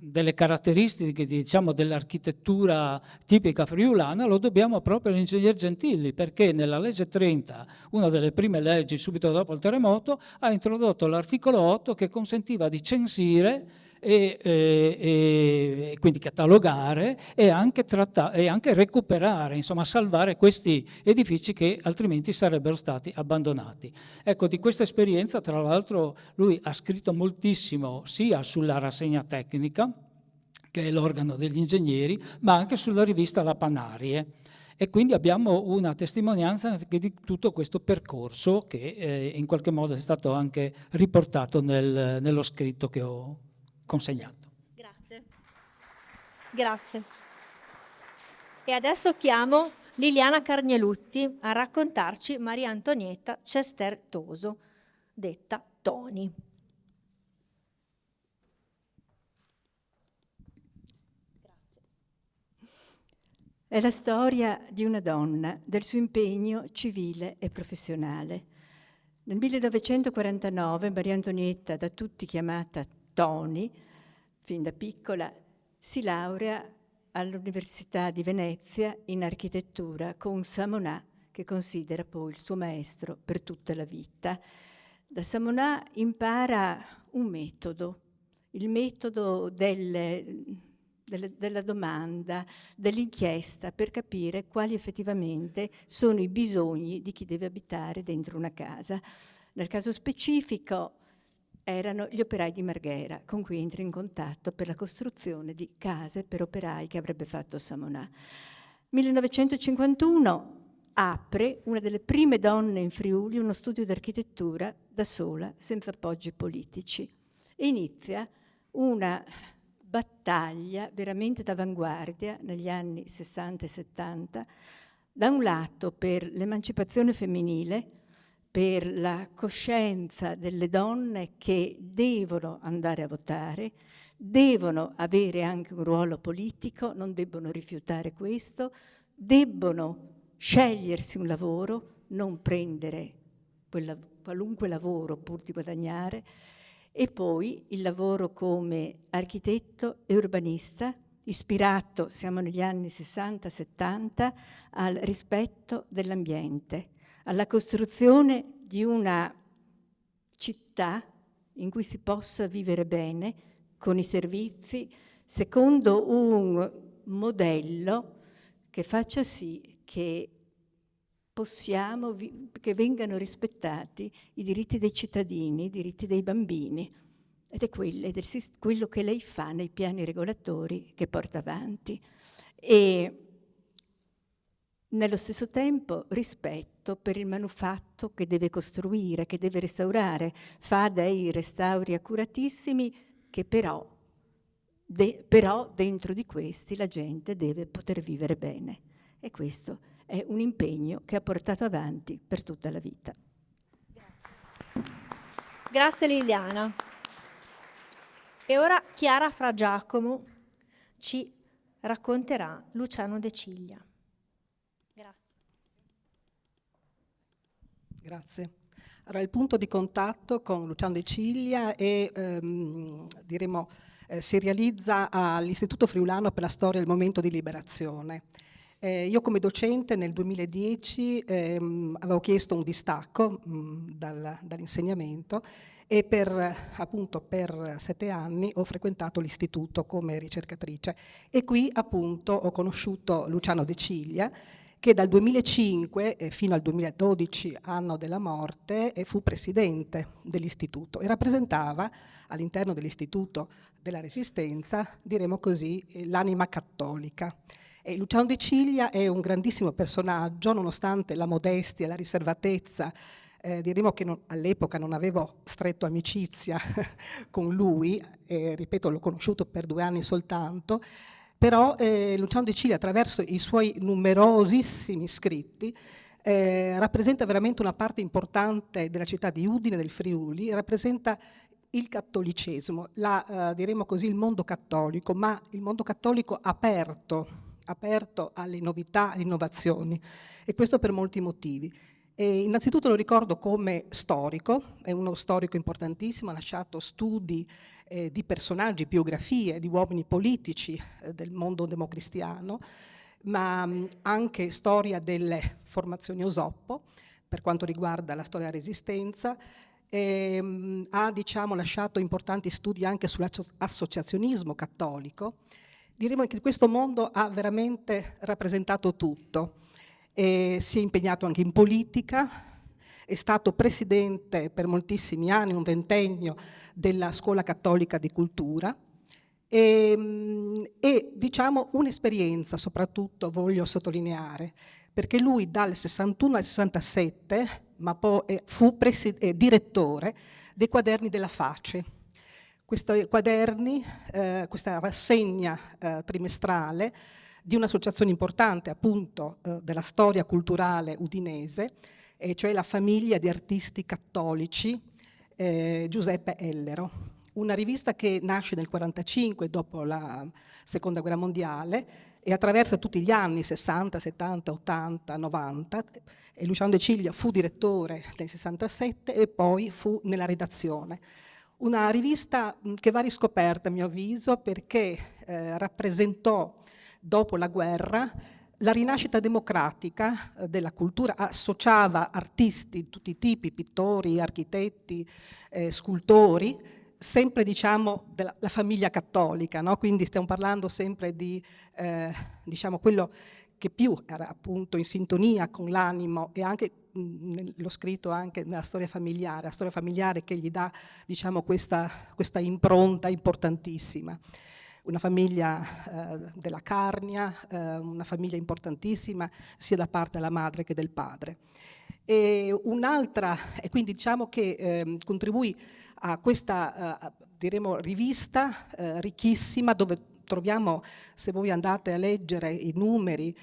delle caratteristiche, diciamo, dell'architettura tipica friulana, lo dobbiamo proprio all'ingegner Gentili, perché nella legge 30, una delle prime leggi subito dopo il terremoto, ha introdotto l'articolo 8 che consentiva di censire e quindi catalogare e anche recuperare, insomma salvare questi edifici che altrimenti sarebbero stati abbandonati. Ecco, di questa esperienza tra l'altro lui ha scritto moltissimo sia sulla Rassegna Tecnica, che è l'organo degli ingegneri, ma anche sulla rivista La Panarie. E quindi abbiamo una testimonianza di tutto questo percorso che in qualche modo è stato anche riportato nello scritto che ho consegnato. Grazie. Grazie. E adesso chiamo Liliana Carnielutti a raccontarci Maria Antonietta Cestertoso, detta Toni. È la storia di una donna, del suo impegno civile e professionale. Nel 1949 Maria Antonietta, da tutti chiamata Toni, fin da piccola, si laurea all'Università di Venezia in architettura con Samonà, che considera poi il suo maestro per tutta la vita. Da Samonà impara un metodo, il metodo della domanda, dell'inchiesta, per capire quali effettivamente sono i bisogni di chi deve abitare dentro una casa. Nel caso specifico erano gli operai di Marghera, con cui entro in contatto per la costruzione di case per operai che avrebbe fatto Samonà. 1951 apre una delle prime donne in Friuli uno studio di architettura da sola, senza appoggi politici, e inizia una battaglia veramente d'avanguardia negli anni 60 e 70, da un lato per l'emancipazione femminile, per la coscienza delle donne che devono andare a votare, devono avere anche un ruolo politico, non debbono rifiutare questo, debbono scegliersi un lavoro, non prendere qualunque lavoro pur di guadagnare, e poi il lavoro come architetto e urbanista, ispirato, siamo negli anni 60-70, al rispetto dell'ambiente, alla costruzione di una città in cui si possa vivere bene con i servizi, secondo un modello che faccia sì che che vengano rispettati i diritti dei cittadini, i diritti dei bambini, ed è quello che lei fa nei piani regolatori che porta avanti. E nello stesso tempo rispetto per il manufatto che deve costruire, che deve restaurare, fa dei restauri accuratissimi che però dentro di questi la gente deve poter vivere bene, e questo è un impegno che ha portato avanti per tutta la vita. Grazie Liliana. E ora Chiara Fra Giacomo ci racconterà Luciano De Ciglia. Grazie. Grazie. Allora, il punto di contatto con Luciano De Ciglia è, si realizza all'Istituto Friulano per la Storia del Movimento di Liberazione. Io come docente nel 2010 avevo chiesto un distacco dall'insegnamento e per 7 anni ho frequentato l'istituto come ricercatrice, e qui appunto ho conosciuto Luciano De Ciglia, che dal 2005 fino al 2012, anno della morte, fu presidente dell'istituto e rappresentava all'interno dell'istituto della Resistenza, diremo così, l'anima cattolica. E Luciano De Ciglia è un grandissimo personaggio, nonostante la modestia e la riservatezza. Diremo che all'epoca non avevo stretto amicizia con lui, ripeto, l'ho conosciuto per 2 anni soltanto, però Luciano De Ciglia, attraverso i suoi numerosissimi scritti, rappresenta veramente una parte importante della città di Udine, del Friuli, rappresenta il cattolicesimo, diremo così, il mondo cattolico, ma il mondo cattolico aperto alle novità, alle innovazioni, e questo per molti motivi. Innanzitutto lo ricordo come storico, è uno storico importantissimo, ha lasciato studi di personaggi, biografie di uomini politici del mondo democristiano, ma anche storia delle formazioni Osoppo per quanto riguarda la storia della Resistenza. Ha lasciato importanti studi anche sull'associazionismo cattolico. Diremo che questo mondo ha veramente rappresentato tutto. Si è impegnato anche in politica, è stato presidente per moltissimi anni, un ventennio, della Scuola Cattolica di Cultura, e un'esperienza soprattutto voglio sottolineare, perché lui dal 61 al 67 poi fu direttore dei Quaderni della Face. Questi quaderni, questa rassegna trimestrale di un'associazione importante appunto della storia culturale udinese, cioè la famiglia di artisti cattolici Giuseppe Ellero. Una rivista che nasce nel 1945 dopo la Seconda Guerra Mondiale e attraversa tutti gli anni 60, 70, 80, 90. E Luciano De Ciglia fu direttore nel 67 e poi fu nella redazione. Una rivista che va riscoperta a mio avviso perché rappresentò dopo la guerra la rinascita democratica della cultura, associava artisti di tutti i tipi, pittori, architetti, scultori, sempre diciamo della famiglia cattolica, no? Quindi stiamo parlando sempre di diciamo quello che più era appunto in sintonia con l'animo e anche l'ho scritto anche nella storia familiare, la storia familiare che gli dà diciamo questa impronta importantissima. Una famiglia della Carnia, una famiglia importantissima sia da parte della madre che del padre. E un'altra, e quindi diciamo che contribuì a questa diremo rivista ricchissima, dove troviamo, se voi andate a leggere i numeri,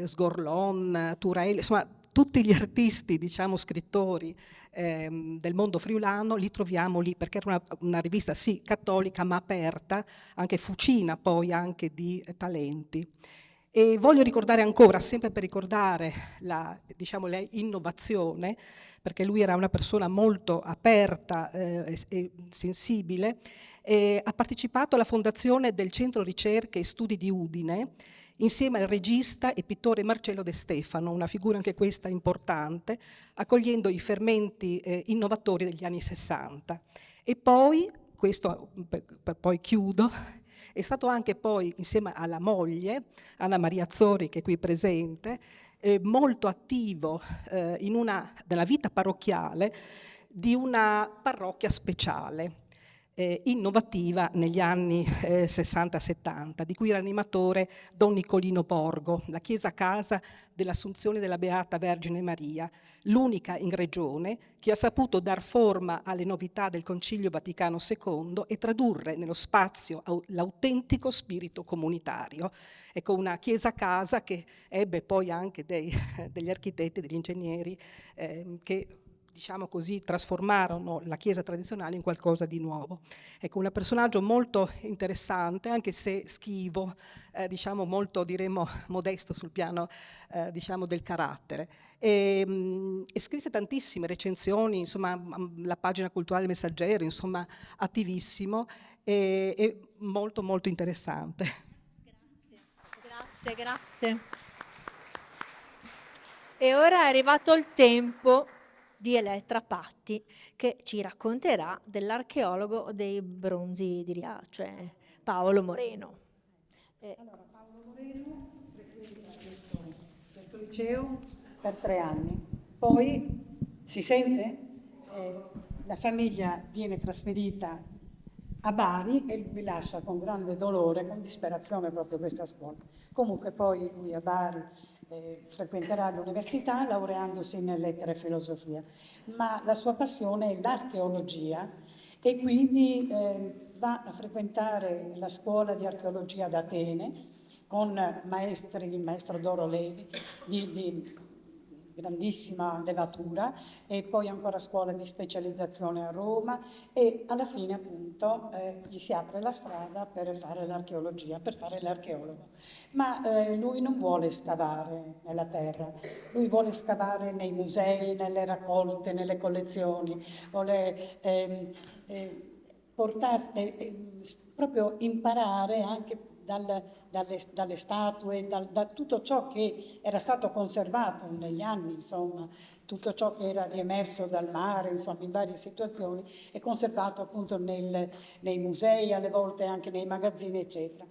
Sgorlon, Turelli, insomma tutti gli artisti, diciamo scrittori del mondo friulano li troviamo lì, perché era una rivista sì cattolica ma aperta, anche fucina poi anche di talenti. E voglio ricordare ancora, sempre per ricordare diciamo, l'innovazione, perché lui era una persona molto aperta e sensibile, ha partecipato alla fondazione del Centro Ricerche e Studi di Udine, insieme al regista e pittore Marcello De Stefano, una figura anche questa importante, accogliendo i fermenti innovatori degli anni 60. E poi, questo per poi chiudo, è stato anche poi, insieme alla moglie, Anna Maria Azzori, che è qui presente, molto attivo nella vita parrocchiale di una parrocchia speciale, innovativa negli anni 60-70, di cui era animatore Don Nicolino Borgo, la chiesa casa dell'Assunzione della Beata Vergine Maria, l'unica in regione che ha saputo dar forma alle novità del Concilio Vaticano II e tradurre nello spazio l'autentico spirito comunitario. Ecco, una chiesa casa che ebbe poi anche degli architetti, degli ingegneri che diciamo così, trasformarono la chiesa tradizionale in qualcosa di nuovo. Ecco, un personaggio molto interessante, anche se schivo, diciamo molto, diremo, modesto sul piano, diciamo, del carattere. E scrisse tantissime recensioni, insomma, la pagina culturale del Messaggero, insomma, attivissimo e molto, molto interessante. Grazie. E ora è arrivato il tempo di Elettra Patti, che ci racconterà dell'archeologo dei bronzi di Riace, Paolo Moreno. Allora, Paolo Moreno frequenta questo liceo per 3 anni. Poi, si sente? La famiglia viene trasferita a Bari e lui lascia con grande dolore, con disperazione proprio questa scuola. Comunque poi lui a Bari frequenterà l'università laureandosi in lettere e filosofia, ma la sua passione è l'archeologia e quindi va a frequentare la scuola di archeologia ad Atene con il maestro Doro Levi di grandissima levatura e poi ancora scuola di specializzazione a Roma e alla fine appunto gli si apre la strada per fare l'archeologia, per fare l'archeologo. Ma lui non vuole scavare nella terra, lui vuole scavare nei musei, nelle raccolte, nelle collezioni, vuole proprio imparare anche dalle statue, da tutto ciò che era stato conservato negli anni, insomma, tutto ciò che era riemerso dal mare, insomma, in varie situazioni, è conservato appunto nei musei, alle volte anche nei magazzini, eccetera.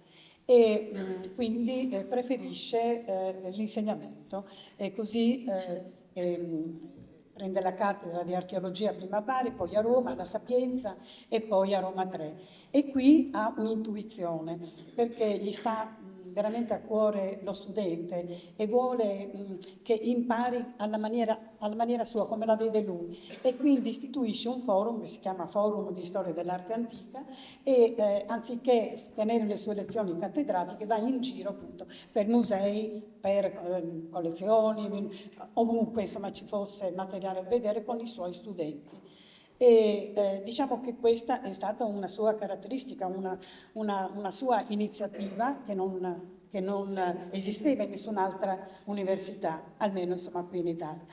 E quindi preferisce l'insegnamento e così prende la cattedra di archeologia prima a Bari, poi a Roma, alla Sapienza e poi a Roma 3. E qui ha un'intuizione, perché gli sta veramente a cuore lo studente e vuole che impari alla maniera sua, come la vede lui. E quindi istituisce un forum che si chiama Forum di Storia dell'Arte Antica e anziché tenere le sue lezioni cattedratiche va in giro appunto per musei, per collezioni, ovunque insomma ci fosse materiale da vedere con i suoi studenti. E diciamo che questa è stata una sua caratteristica, una sua iniziativa che non esisteva in nessun'altra università, almeno insomma qui in Italia.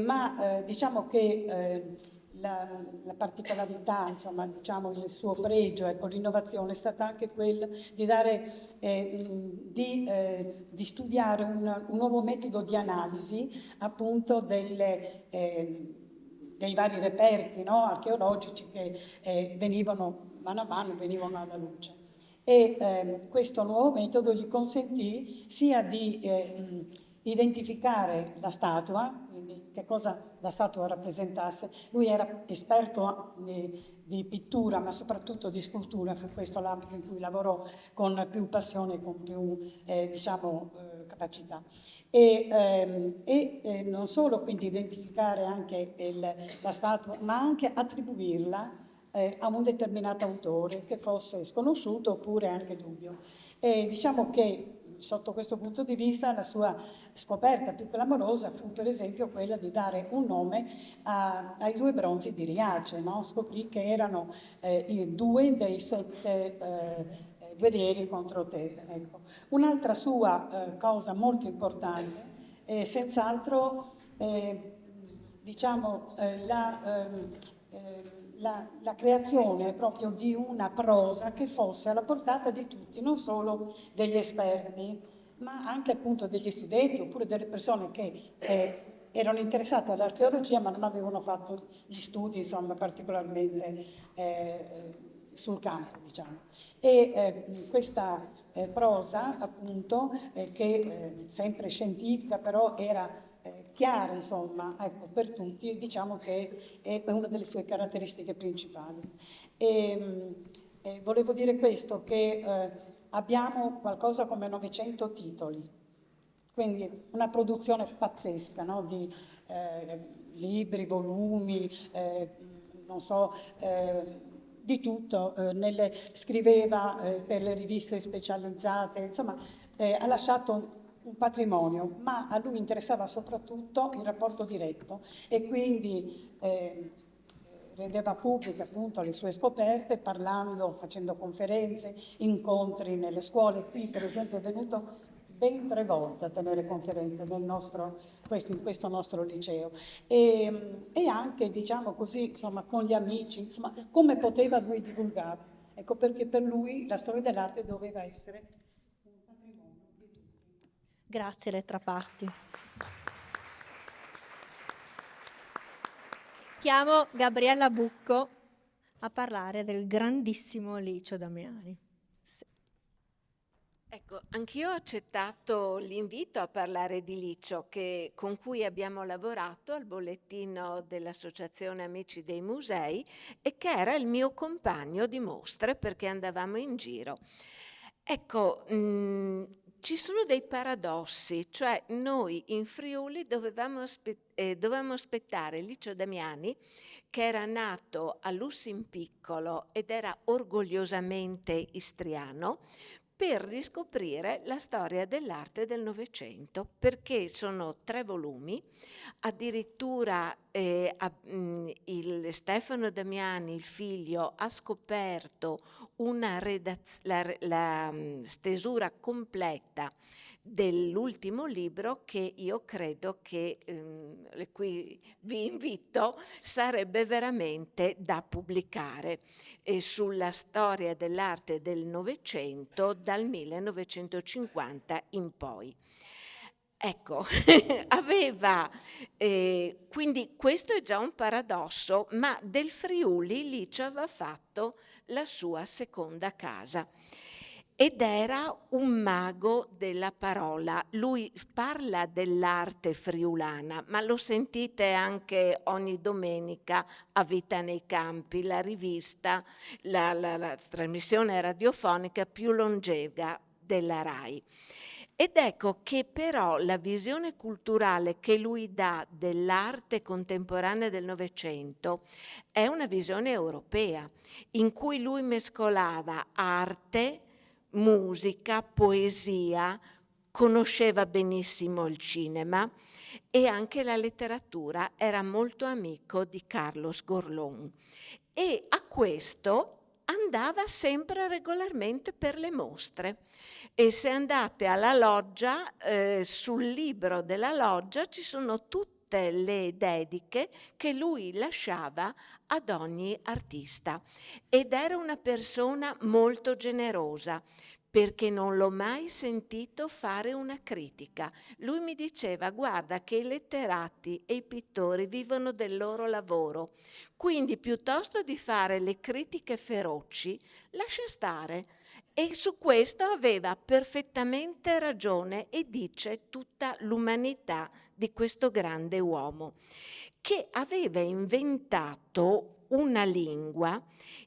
Ma diciamo che la particolarità, insomma, diciamo il suo pregio, ecco, l'innovazione è stata anche quella di dare, di studiare un nuovo metodo di analisi appunto delle dei vari reperti, no, archeologici che venivano mano a mano venivano alla luce. E questo nuovo metodo gli consentì sia di identificare la statua, quindi che cosa la statua rappresentasse. Lui era esperto di pittura, ma soprattutto di scultura, fu questo l'ambito in cui lavorò con più passione e con più capacità. E non solo quindi identificare anche la statua, ma anche attribuirla a un determinato autore, che fosse sconosciuto oppure anche dubbio. E diciamo che sotto questo punto di vista la sua scoperta più clamorosa fu per esempio quella di dare un nome ai 2 bronzi di Riace, no? Scoprì che erano 2 dei 7 guerrieri contro Tebe. Ecco. Un'altra sua cosa molto importante è senz'altro diciamo, la creazione proprio di una prosa che fosse alla portata di tutti, non solo degli esperti, ma anche appunto degli studenti oppure delle persone che erano interessate all'archeologia ma non avevano fatto gli studi, insomma, particolarmente sul campo, diciamo. E questa prosa, appunto, che sempre scientifica, però era chiara, insomma, ecco, per tutti, diciamo che è una delle sue caratteristiche principali. Volevo dire questo, che abbiamo qualcosa come 900 titoli, quindi una produzione pazzesca, no? Di libri, volumi, non so, di tutto, scriveva per le riviste specializzate, insomma, ha lasciato un patrimonio, ma a lui interessava soprattutto il rapporto diretto e quindi rendeva pubbliche appunto le sue scoperte parlando, facendo conferenze, incontri nelle scuole. Qui per esempio è venuto ben 3 volte a tenere conferenze in questo nostro liceo e anche, diciamo così, insomma, con gli amici, insomma, come poteva lui divulgare. Ecco perché per lui la storia dell'arte doveva essere un patrimonio di tutti. Grazie Elettra Patti. Chiamo Gabriella Bucco a parlare del grandissimo Licio Damiani. Ecco, anch'io ho accettato l'invito a parlare di Licio, con cui abbiamo lavorato al bollettino dell'Associazione Amici dei Musei e che era il mio compagno di mostre perché andavamo in giro. Ecco, ci sono dei paradossi, cioè noi in Friuli dovevamo aspettare Licio Damiani, che era nato a Lussinpiccolo ed era orgogliosamente istriano, per riscoprire la storia dell'arte del Novecento, perché sono 3 volumi, addirittura Stefano Damiani, il figlio, ha scoperto la stesura completa dell'ultimo libro che io credo che, qui vi invito, sarebbe veramente da pubblicare sulla storia dell'arte del Novecento dal 1950 in poi. Ecco, quindi questo è già un paradosso, ma del Friuli Licio aveva fatto la sua seconda casa. Ed era un mago della parola. Lui parla dell'arte friulana, ma lo sentite anche ogni domenica a Vita nei Campi, la rivista, la trasmissione radiofonica più longeva della RAI. Ed ecco che però la visione culturale che lui dà dell'arte contemporanea del Novecento è una visione europea, in cui lui mescolava arte, musica, poesia, conosceva benissimo il cinema e anche la letteratura, era molto amico di Carlos Gorlón e a questo andava sempre regolarmente per le mostre. E se andate alla loggia, sul libro della loggia ci sono tutte le dediche che lui lasciava ad ogni artista ed era una persona molto generosa perché non l'ho mai sentito fare una critica. Lui mi diceva: guarda che i letterati e i pittori vivono del loro lavoro, quindi piuttosto di fare le critiche feroci, lascia stare. E su questo aveva perfettamente ragione, e dice tutta l'umanità di questo grande uomo, che aveva inventato una lingua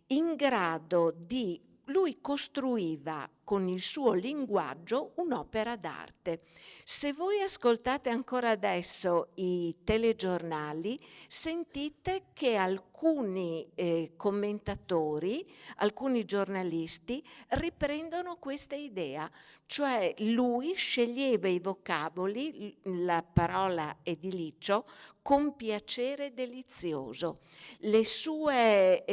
in grado di... Lui costruiva con il suo linguaggio un'opera d'arte. Se voi ascoltate ancora adesso i telegiornali, sentite che alcuni commentatori, alcuni giornalisti riprendono questa idea, cioè lui sceglieva i vocaboli, la parola edilicio, con piacere delizioso. Le sue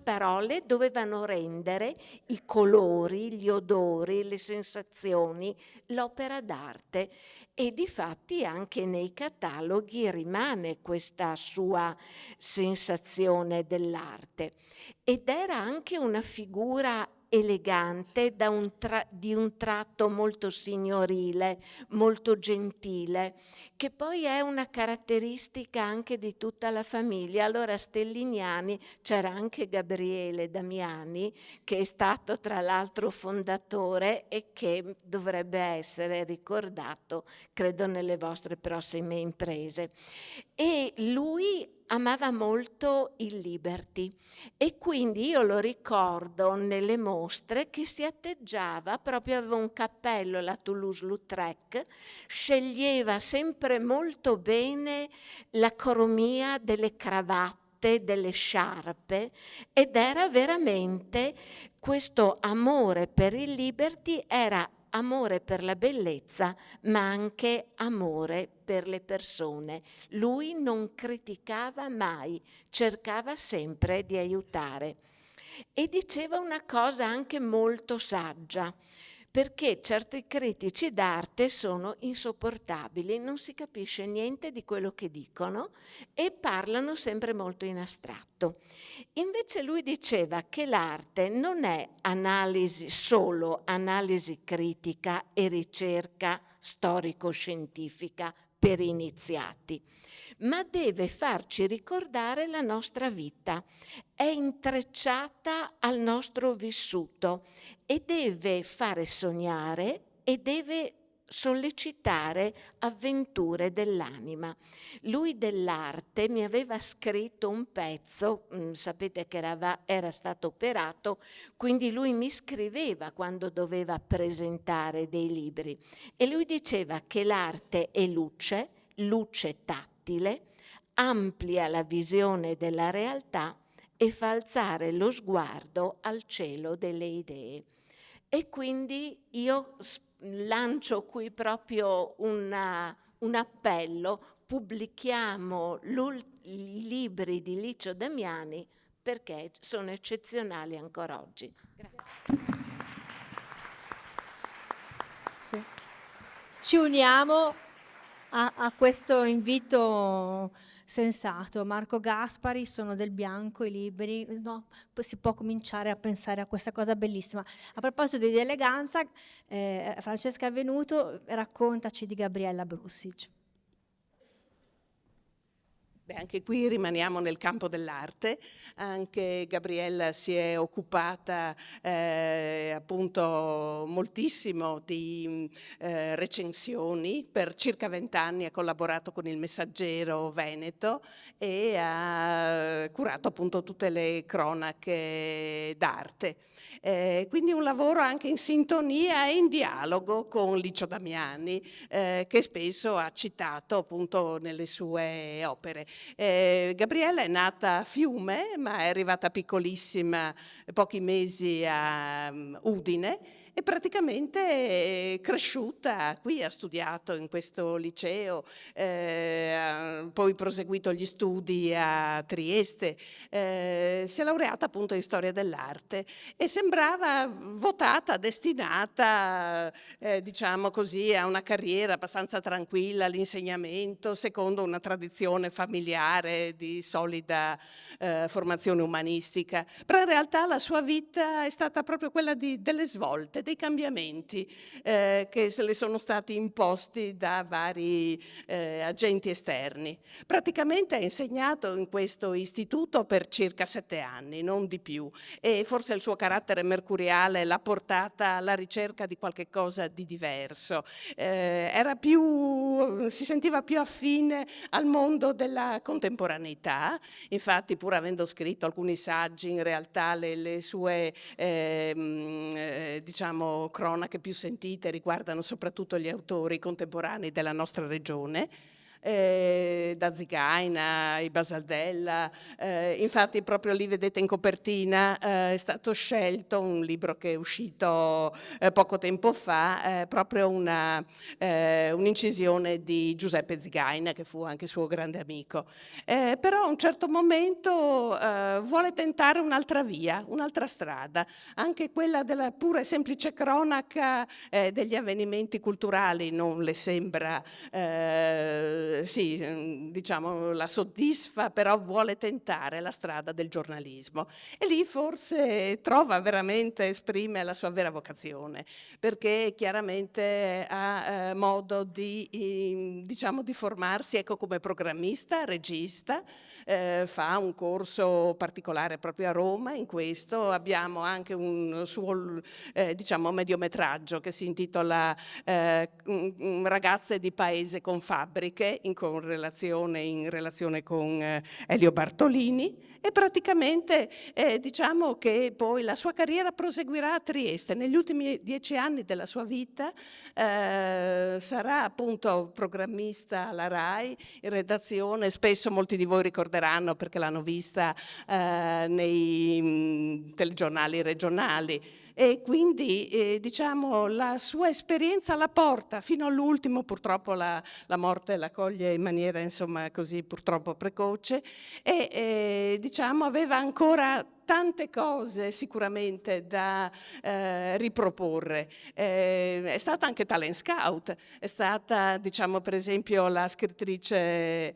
parole dovevano rendere i colori, gli odori, le sensazioni, l'opera d'arte, e difatti anche nei cataloghi rimane questa sua sensazione dell'arte. Ed era anche una figura elegante, di un tratto molto signorile, molto gentile, che poi è una caratteristica anche di tutta la famiglia. Allora Stelliniani, c'era anche Gabriele Damiani, che è stato tra l'altro fondatore e che dovrebbe essere ricordato, credo, nelle vostre prossime imprese. E lui amava molto il Liberty, e quindi io lo ricordo nelle mostre che si atteggiava, proprio aveva un cappello, la Toulouse-Lautrec, sceglieva sempre molto bene la cromia delle cravatte, delle sciarpe, ed era veramente questo amore per il Liberty, era amore per la bellezza, ma anche amore per le persone. Lui non criticava mai, cercava sempre di aiutare. E diceva una cosa anche molto saggia, perché certi critici d'arte sono insopportabili, non si capisce niente di quello che dicono e parlano sempre molto in astratto. Invece lui diceva che l'arte non è solo analisi critica e ricerca storico-scientifica per iniziati, ma deve farci ricordare la nostra vita, è intrecciata al nostro vissuto e deve fare sognare e deve sollecitare avventure dell'anima. Lui dell'arte mi aveva scritto un pezzo, sapete che era stato operato, quindi lui mi scriveva quando doveva presentare dei libri, e lui diceva che l'arte è luce tattile, amplia la visione della realtà e fa alzare lo sguardo al cielo delle idee. E quindi io lancio qui proprio un appello: pubblichiamo i libri di Licio Damiani, perché sono eccezionali ancora oggi. Grazie. Sì. Ci uniamo a questo invito sensato. Marco Gaspari, Sono del bianco, i libri, no? Poi si può cominciare a pensare a questa cosa bellissima. A proposito di eleganza, Francesca è venuto, raccontaci di Gabriella Brusic. Anche qui rimaniamo nel campo dell'arte. Anche Gabriella si è occupata appunto moltissimo di recensioni. Per circa 20 anni ha collaborato con il Messaggero Veneto e ha curato appunto tutte le cronache d'arte. Quindi un lavoro anche in sintonia e in dialogo con Licio Damiani, che spesso ha citato appunto nelle sue opere. Gabriella è nata a Fiume, ma è arrivata piccolissima, pochi mesi a Udine, e praticamente cresciuta qui, ha studiato in questo liceo, poi proseguito gli studi a Trieste, si è laureata appunto in storia dell'arte e sembrava votata, destinata, diciamo così, a una carriera abbastanza tranquilla, all'insegnamento, secondo una tradizione familiare di solida formazione umanistica. Però in realtà la sua vita è stata proprio quella delle svolte, dei cambiamenti che se le sono stati imposti da vari agenti esterni. Praticamente ha insegnato in questo istituto per circa 7 anni, non di più, e forse il suo carattere mercuriale l'ha portata alla ricerca di qualche cosa di diverso. Si sentiva più affine al mondo della contemporaneità, infatti pur avendo scritto alcuni saggi, in realtà le sue diciamo, cronache più sentite riguardano soprattutto gli autori contemporanei della nostra regione, da Zigaina, i Basaldella, infatti proprio lì vedete in copertina è stato scelto un libro che è uscito poco tempo fa, proprio un'incisione di Giuseppe Zigaina, che fu anche suo grande amico. Però a un certo momento vuole tentare un'altra via, un'altra strada, anche quella della pura e semplice cronaca degli avvenimenti culturali non le sembra sì, diciamo, la soddisfa, però vuole tentare la strada del giornalismo. E lì forse trova veramente, esprime la sua vera vocazione, perché chiaramente ha modo di, diciamo, di formarsi, ecco, come programmista, regista, fa un corso particolare proprio a Roma in questo. Abbiamo anche un suo, diciamo, mediometraggio che si intitola Ragazze di paese con fabbriche, in relazione con Elio Bartolini, e praticamente diciamo che poi la sua carriera proseguirà a Trieste. Negli ultimi 10 anni della sua vita sarà appunto programmista alla RAI, in redazione, spesso molti di voi ricorderanno perché l'hanno vista nei telegiornali regionali. E quindi diciamo la sua esperienza la porta fino all'ultimo, purtroppo la morte la coglie in maniera insomma così purtroppo precoce, e diciamo aveva ancora tante cose sicuramente da riproporre. È stata anche talent scout, è stata, diciamo, per esempio la scrittrice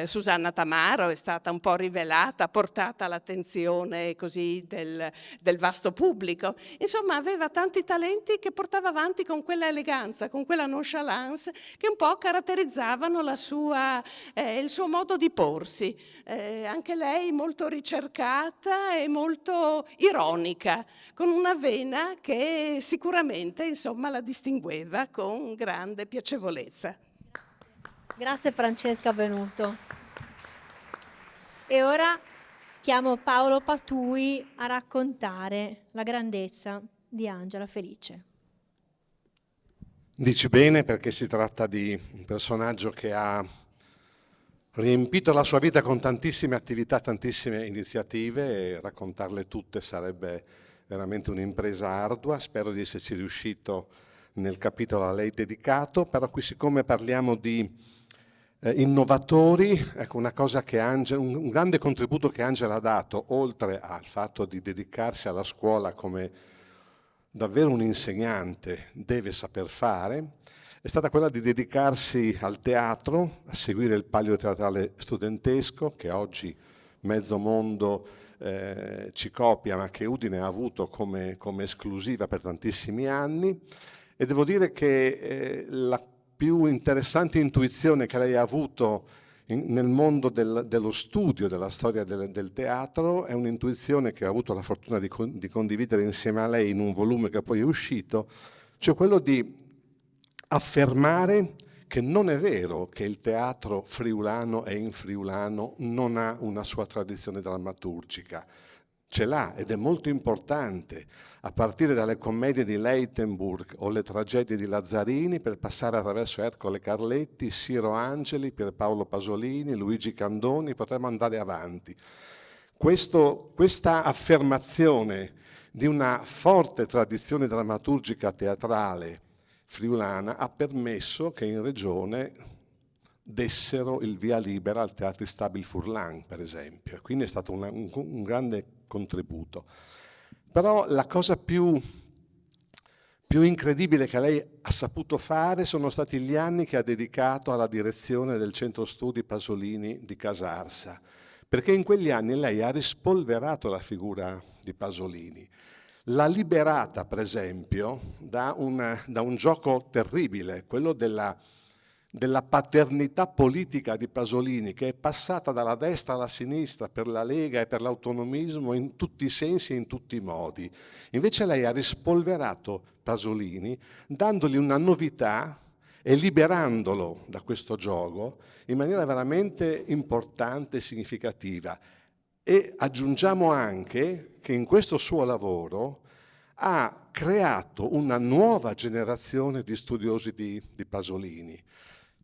Susanna Tamaro, è stata un po' rivelata, portata all'attenzione così del vasto pubblico. Insomma, aveva tanti talenti che portava avanti con quella eleganza, con quella nonchalance che un po' caratterizzavano il suo modo di porsi. Anche lei molto ricercata e molto ironica, con una vena che sicuramente insomma la distingueva con grande piacevolezza. Grazie Francesca Venuto. E ora chiamo Paolo Patui a raccontare la grandezza di Angela Felice. Dici bene, perché si tratta di un personaggio che ha riempito la sua vita con tantissime attività, tantissime iniziative, e raccontarle tutte sarebbe veramente un'impresa ardua. Spero di esserci riuscito nel capitolo a lei dedicato, però qui, siccome parliamo di innovatori, ecco, una cosa che un grande contributo che Angela ha dato, oltre al fatto di dedicarsi alla scuola come davvero un insegnante deve saper fare, è stata quella di dedicarsi al teatro, a seguire il palio teatrale studentesco, che oggi mezzo mondo ci copia, ma che Udine ha avuto come esclusiva per tantissimi anni. E devo dire che la più interessante intuizione che lei ha avuto nel mondo dello studio della storia del teatro è un'intuizione che ho avuto la fortuna di condividere insieme a lei in un volume che poi è uscito, cioè quello di affermare che non è vero che il teatro friulano e infriulano non ha una sua tradizione drammaturgica. Ce l'ha, ed è molto importante, a partire dalle commedie di Leitenburg o le tragedie di Lazzarini, per passare attraverso Ercole Carletti, Siro Angeli, Pierpaolo Pasolini, Luigi Candoni, potremmo andare avanti. Questa affermazione di una forte tradizione drammaturgica teatrale friulana ha permesso che in regione dessero il via libera al Teatro Stabil Furlan, per esempio. Quindi è stato un grande contributo. Però la cosa più incredibile che lei ha saputo fare sono stati gli anni che ha dedicato alla direzione del Centro Studi Pasolini di Casarsa, perché in quegli anni lei ha rispolverato la figura di Pasolini, l'ha liberata, per esempio, da un gioco terribile, quello della paternità politica di Pasolini, che è passata dalla destra alla sinistra per la Lega e per l'autonomismo in tutti i sensi e in tutti i modi. Invece lei ha rispolverato Pasolini dandogli una novità e liberandolo da questo gioco in maniera veramente importante e significativa. E aggiungiamo anche che in questo suo lavoro ha creato una nuova generazione di studiosi di Pasolini.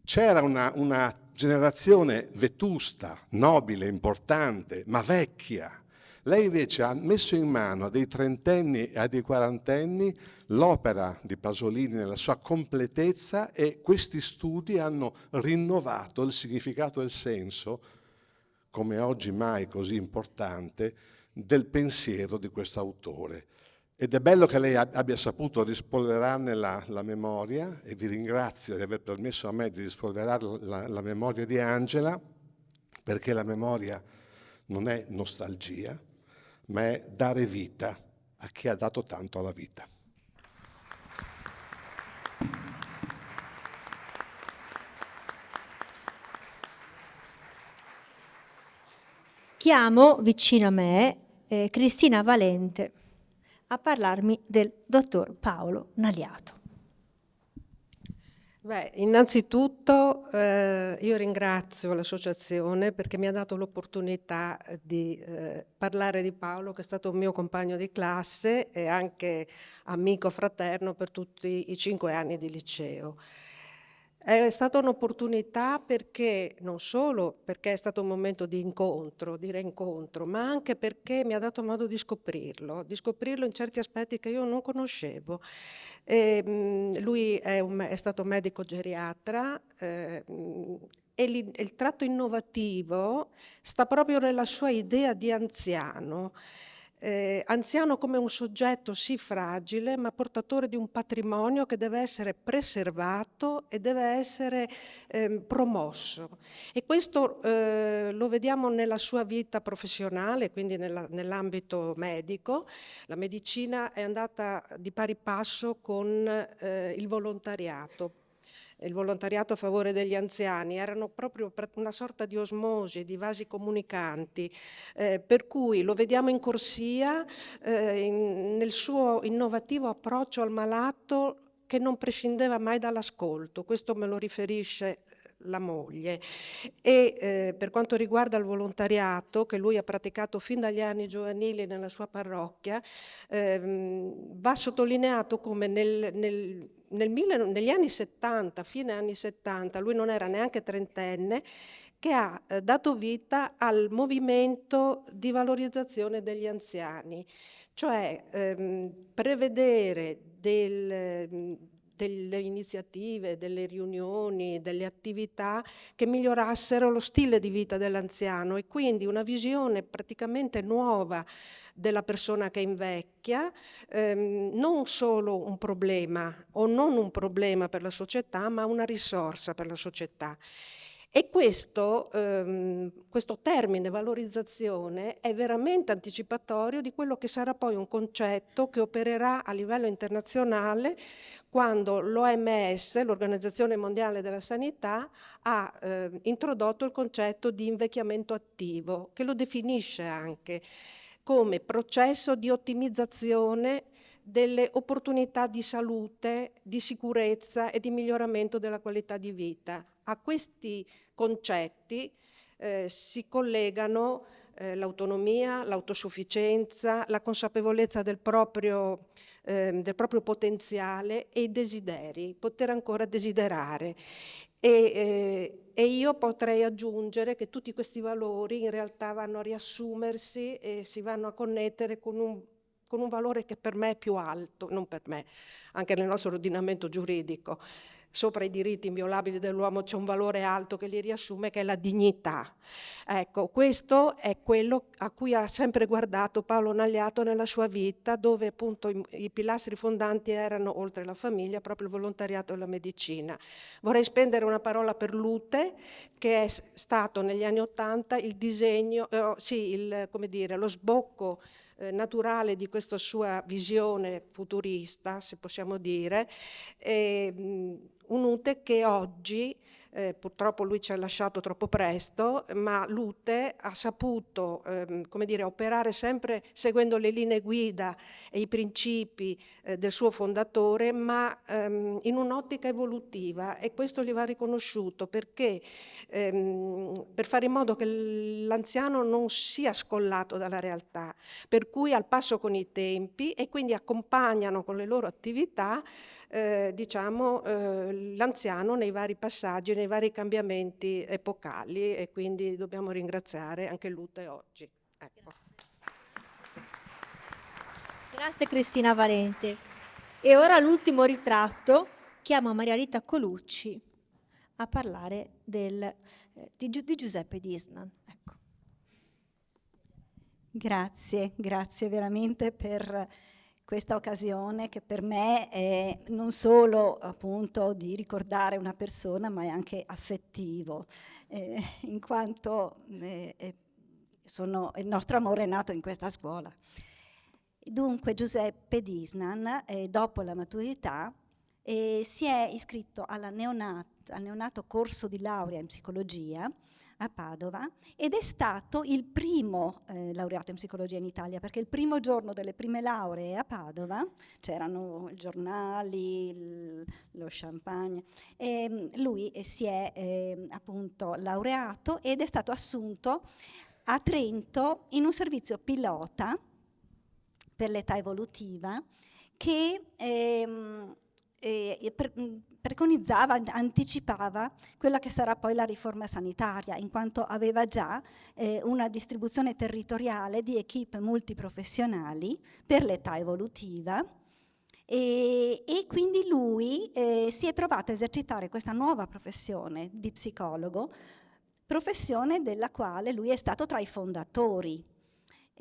C'era una generazione vetusta, nobile, importante, ma vecchia. Lei invece ha messo in mano a dei trentenni e a dei quarantenni l'opera di Pasolini nella sua completezza, e questi studi hanno rinnovato il significato e il senso, come oggi mai così importante, del pensiero di questo autore. Ed è bello che lei abbia saputo rispolverarne la memoria, e vi ringrazio di aver permesso a me di rispolverare la memoria di Angela, perché la memoria non è nostalgia, ma è dare vita a chi ha dato tanto alla vita. Chiamo vicino a me Cristina Valente a parlarmi del dottor Paolo Naliato. Beh, innanzitutto io ringrazio l'associazione perché mi ha dato l'opportunità di parlare di Paolo, che è stato un mio compagno di classe e anche amico fraterno per tutti i 5 anni di liceo. È stata un'opportunità perché non solo perché è stato un momento di incontro, di rincontro, ma anche perché mi ha dato modo di scoprirlo in certi aspetti che io non conoscevo. Lui è stato medico geriatra e il tratto innovativo sta proprio nella sua idea di anziano. Anziano come un soggetto sì fragile, ma portatore di un patrimonio che deve essere preservato e deve essere promosso. E questo lo vediamo nella sua vita professionale, quindi nell'ambito medico. La medicina è andata di pari passo con il volontariato a favore degli anziani. Erano proprio una sorta di osmosi, di vasi comunicanti, per cui lo vediamo in corsia nel suo innovativo approccio al malato, che non prescindeva mai dall'ascolto. Questo me lo riferisce la moglie. E per quanto riguarda il volontariato che lui ha praticato fin dagli anni giovanili nella sua parrocchia, va sottolineato come negli anni 70, fine anni 70, lui non era neanche trentenne, che ha dato vita al movimento di valorizzazione degli anziani, cioè prevedere delle iniziative, delle riunioni, delle attività che migliorassero lo stile di vita dell'anziano, e quindi una visione praticamente nuova della persona che invecchia, non solo un problema o non un problema per la società, ma una risorsa per la società. E questo termine valorizzazione è veramente anticipatorio di quello che sarà poi un concetto che opererà a livello internazionale quando l'OMS, l'Organizzazione Mondiale della Sanità, ha introdotto il concetto di invecchiamento attivo, che lo definisce anche come processo di ottimizzazione delle opportunità di salute, di sicurezza e di miglioramento della qualità di vita. A questi concetti si collegano l'autonomia, l'autosufficienza, la consapevolezza del proprio potenziale e i desideri, poter ancora desiderare. E io potrei aggiungere che tutti questi valori in realtà vanno a riassumersi e si vanno a connettere con un con un valore che per me è più alto, non per me, anche nel nostro ordinamento giuridico. Sopra i diritti inviolabili dell'uomo c'è un valore alto che li riassume, che è la dignità. Ecco, questo è quello a cui ha sempre guardato Paolo Nagliato nella sua vita, dove appunto i pilastri fondanti erano, oltre alla famiglia, proprio il volontariato e la medicina. Vorrei spendere una parola per Lute, che è stato negli anni '80 il disegno, lo sbocco naturale di questa sua visione futurista, se possiamo dire, un Lute che oggi, purtroppo lui ci ha lasciato troppo presto, ma Lute ha saputo operare sempre seguendo le linee guida e i principi del suo fondatore, ma in un'ottica evolutiva, e questo gli va riconosciuto, perché per fare in modo che l'anziano non sia scollato dalla realtà, per cui al passo con i tempi, e quindi accompagnano con le loro attività l'anziano nei vari passaggi, nei vari cambiamenti epocali, e quindi dobbiamo ringraziare anche Lute oggi. Ecco. Grazie Cristina Valente. E ora l'ultimo ritratto, chiamo Maria Rita Colucci a parlare di Giuseppe Disnan. Ecco. Grazie veramente per questa occasione, che per me è non solo appunto di ricordare una persona, ma è anche affettivo, in quanto il nostro amore è nato in questa scuola. Dunque Giuseppe Disnan, dopo la maturità, si è iscritto al neonato corso di laurea in psicologia a Padova, ed è stato il primo laureato in psicologia in Italia, perché il primo giorno delle prime lauree a Padova c'erano i giornali, lo champagne, e lui si è appunto laureato ed è stato assunto a Trento in un servizio pilota per l'età evolutiva che preconizzava, anticipava quella che sarà poi la riforma sanitaria, in quanto aveva già una distribuzione territoriale di equip multiprofessionali per l'età evolutiva, e quindi lui si è trovato a esercitare questa nuova professione di psicologo, professione della quale lui è stato tra i fondatori,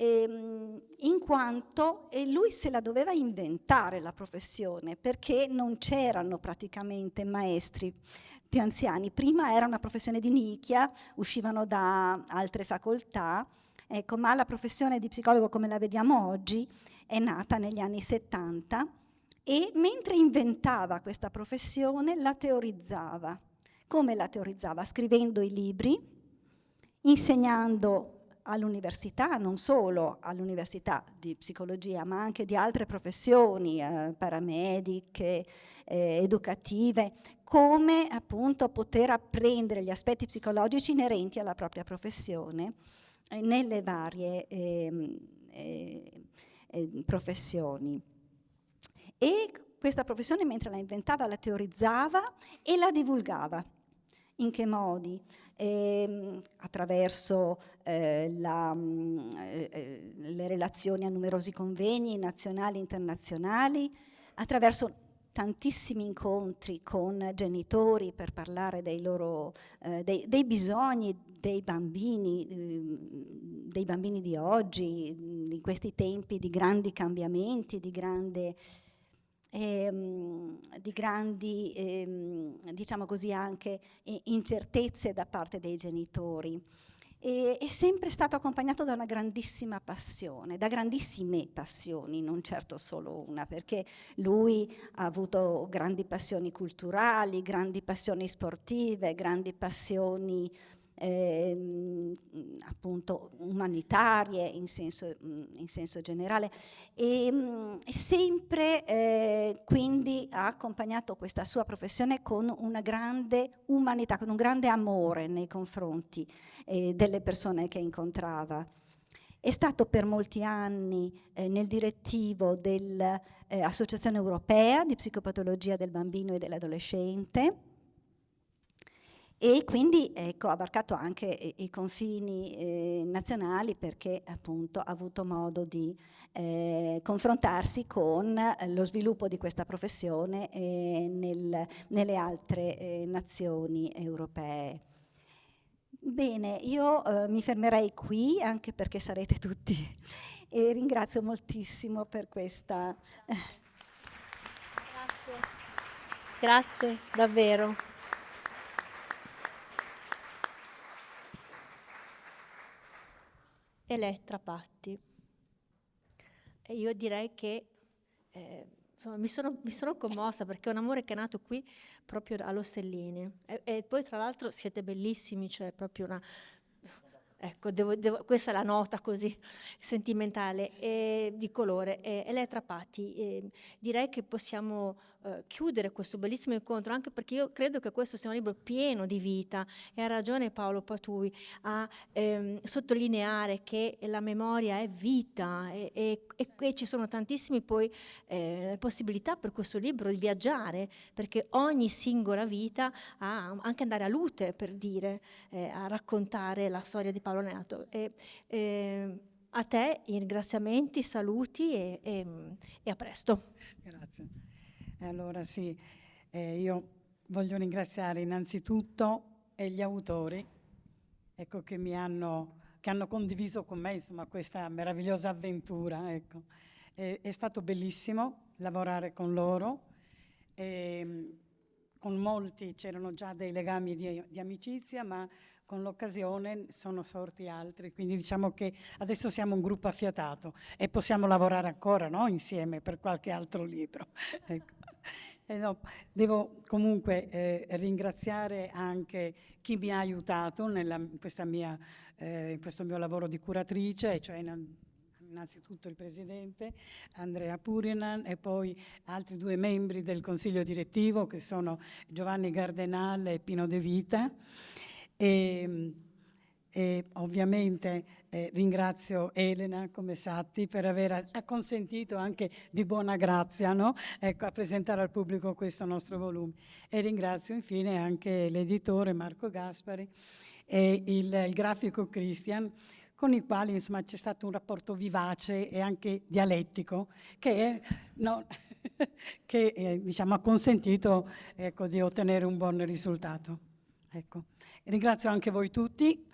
in quanto lui se la doveva inventare la professione, perché non c'erano praticamente maestri più anziani. Prima era una professione di nicchia, uscivano da altre facoltà, ecco, ma la professione di psicologo come la vediamo oggi è nata negli anni 70, e mentre inventava questa professione la teorizzava. Come la teorizzava? Scrivendo i libri, insegnando all'università, non solo all'università di psicologia, ma anche di altre professioni, paramediche, educative, come appunto poter apprendere gli aspetti psicologici inerenti alla propria professione nelle varie professioni. E questa professione, mentre la inventava, la teorizzava e la divulgava. In che modi? Attraverso le relazioni a numerosi convegni nazionali e internazionali, attraverso tantissimi incontri con genitori per parlare dei loro dei bisogni dei bambini di oggi, in questi tempi di grandi cambiamenti, di grandi diciamo così, anche incertezze da parte dei genitori. È sempre stato accompagnato da una grandissima passione, da grandissime passioni, non certo solo una, perché lui ha avuto grandi passioni culturali, grandi passioni sportive, grandi passioni appunto umanitarie in senso generale, e sempre quindi ha accompagnato questa sua professione con una grande umanità, con un grande amore nei confronti delle persone che incontrava. È stato per molti anni nel direttivo dell'Associazione Europea di Psicopatologia del Bambino e dell'Adolescente, E quindi ecco, ha varcato anche i confini nazionali, perché appunto ha avuto modo di confrontarsi con lo sviluppo di questa professione nelle altre nazioni europee. Bene, io mi fermerei qui, anche perché sarete tutti, e ringrazio moltissimo per questa... Grazie, davvero. Elettra Patti. E io direi che insomma, mi sono commossa, perché è un amore che è nato qui proprio allo Stellini. E poi tra l'altro siete bellissimi, cioè proprio una... Ecco, questa è la nota così sentimentale di colore. Elettra Patti, direi che possiamo chiudere questo bellissimo incontro, anche perché io credo che questo sia un libro pieno di vita, e ha ragione Paolo Patui a sottolineare che la memoria è vita, e ci sono tantissime poi possibilità per questo libro di viaggiare, perché ogni singola vita ha anche andare a Lute, per dire, a raccontare la storia di Paolo Neato. A te i ringraziamenti, saluti e a presto. Grazie. Allora sì, io voglio ringraziare innanzitutto gli autori, ecco, che hanno condiviso con me, insomma, questa meravigliosa avventura. Ecco. È stato bellissimo lavorare con loro. Con molti c'erano già dei legami di amicizia, ma con l'occasione sono sorti altri, quindi diciamo che adesso siamo un gruppo affiatato e possiamo lavorare ancora, no? Insieme per qualche altro libro. Ecco. No, devo comunque ringraziare anche chi mi ha aiutato in questo mio lavoro di curatrice, cioè innanzitutto il presidente Andrea Purinan, e poi altri 2 membri del consiglio direttivo, che sono Giovanni Gardenal e Pino De Vita. E ovviamente ringrazio Elena Comessatti per aver acconsentito anche di buona grazia, no? Ecco, a presentare al pubblico questo nostro volume. E ringrazio infine anche l'editore Marco Gaspari e il grafico Christian, con i quali insomma c'è stato un rapporto vivace e anche dialettico che diciamo, ha consentito, ecco, di ottenere un buon risultato. Ecco. Ringrazio anche voi tutti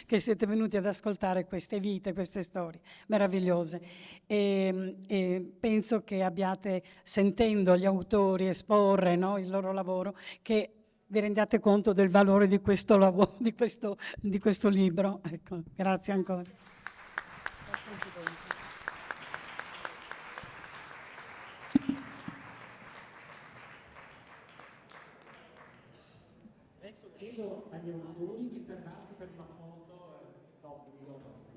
che siete venuti ad ascoltare queste vite, queste storie meravigliose, e penso che abbiate, sentendo gli autori esporre, no, il loro lavoro, che vi rendiate conto del valore di questo lavoro, di questo libro. Ecco, grazie ancora. Adesso chiedo agli autori di fermarsi per una foto dopo.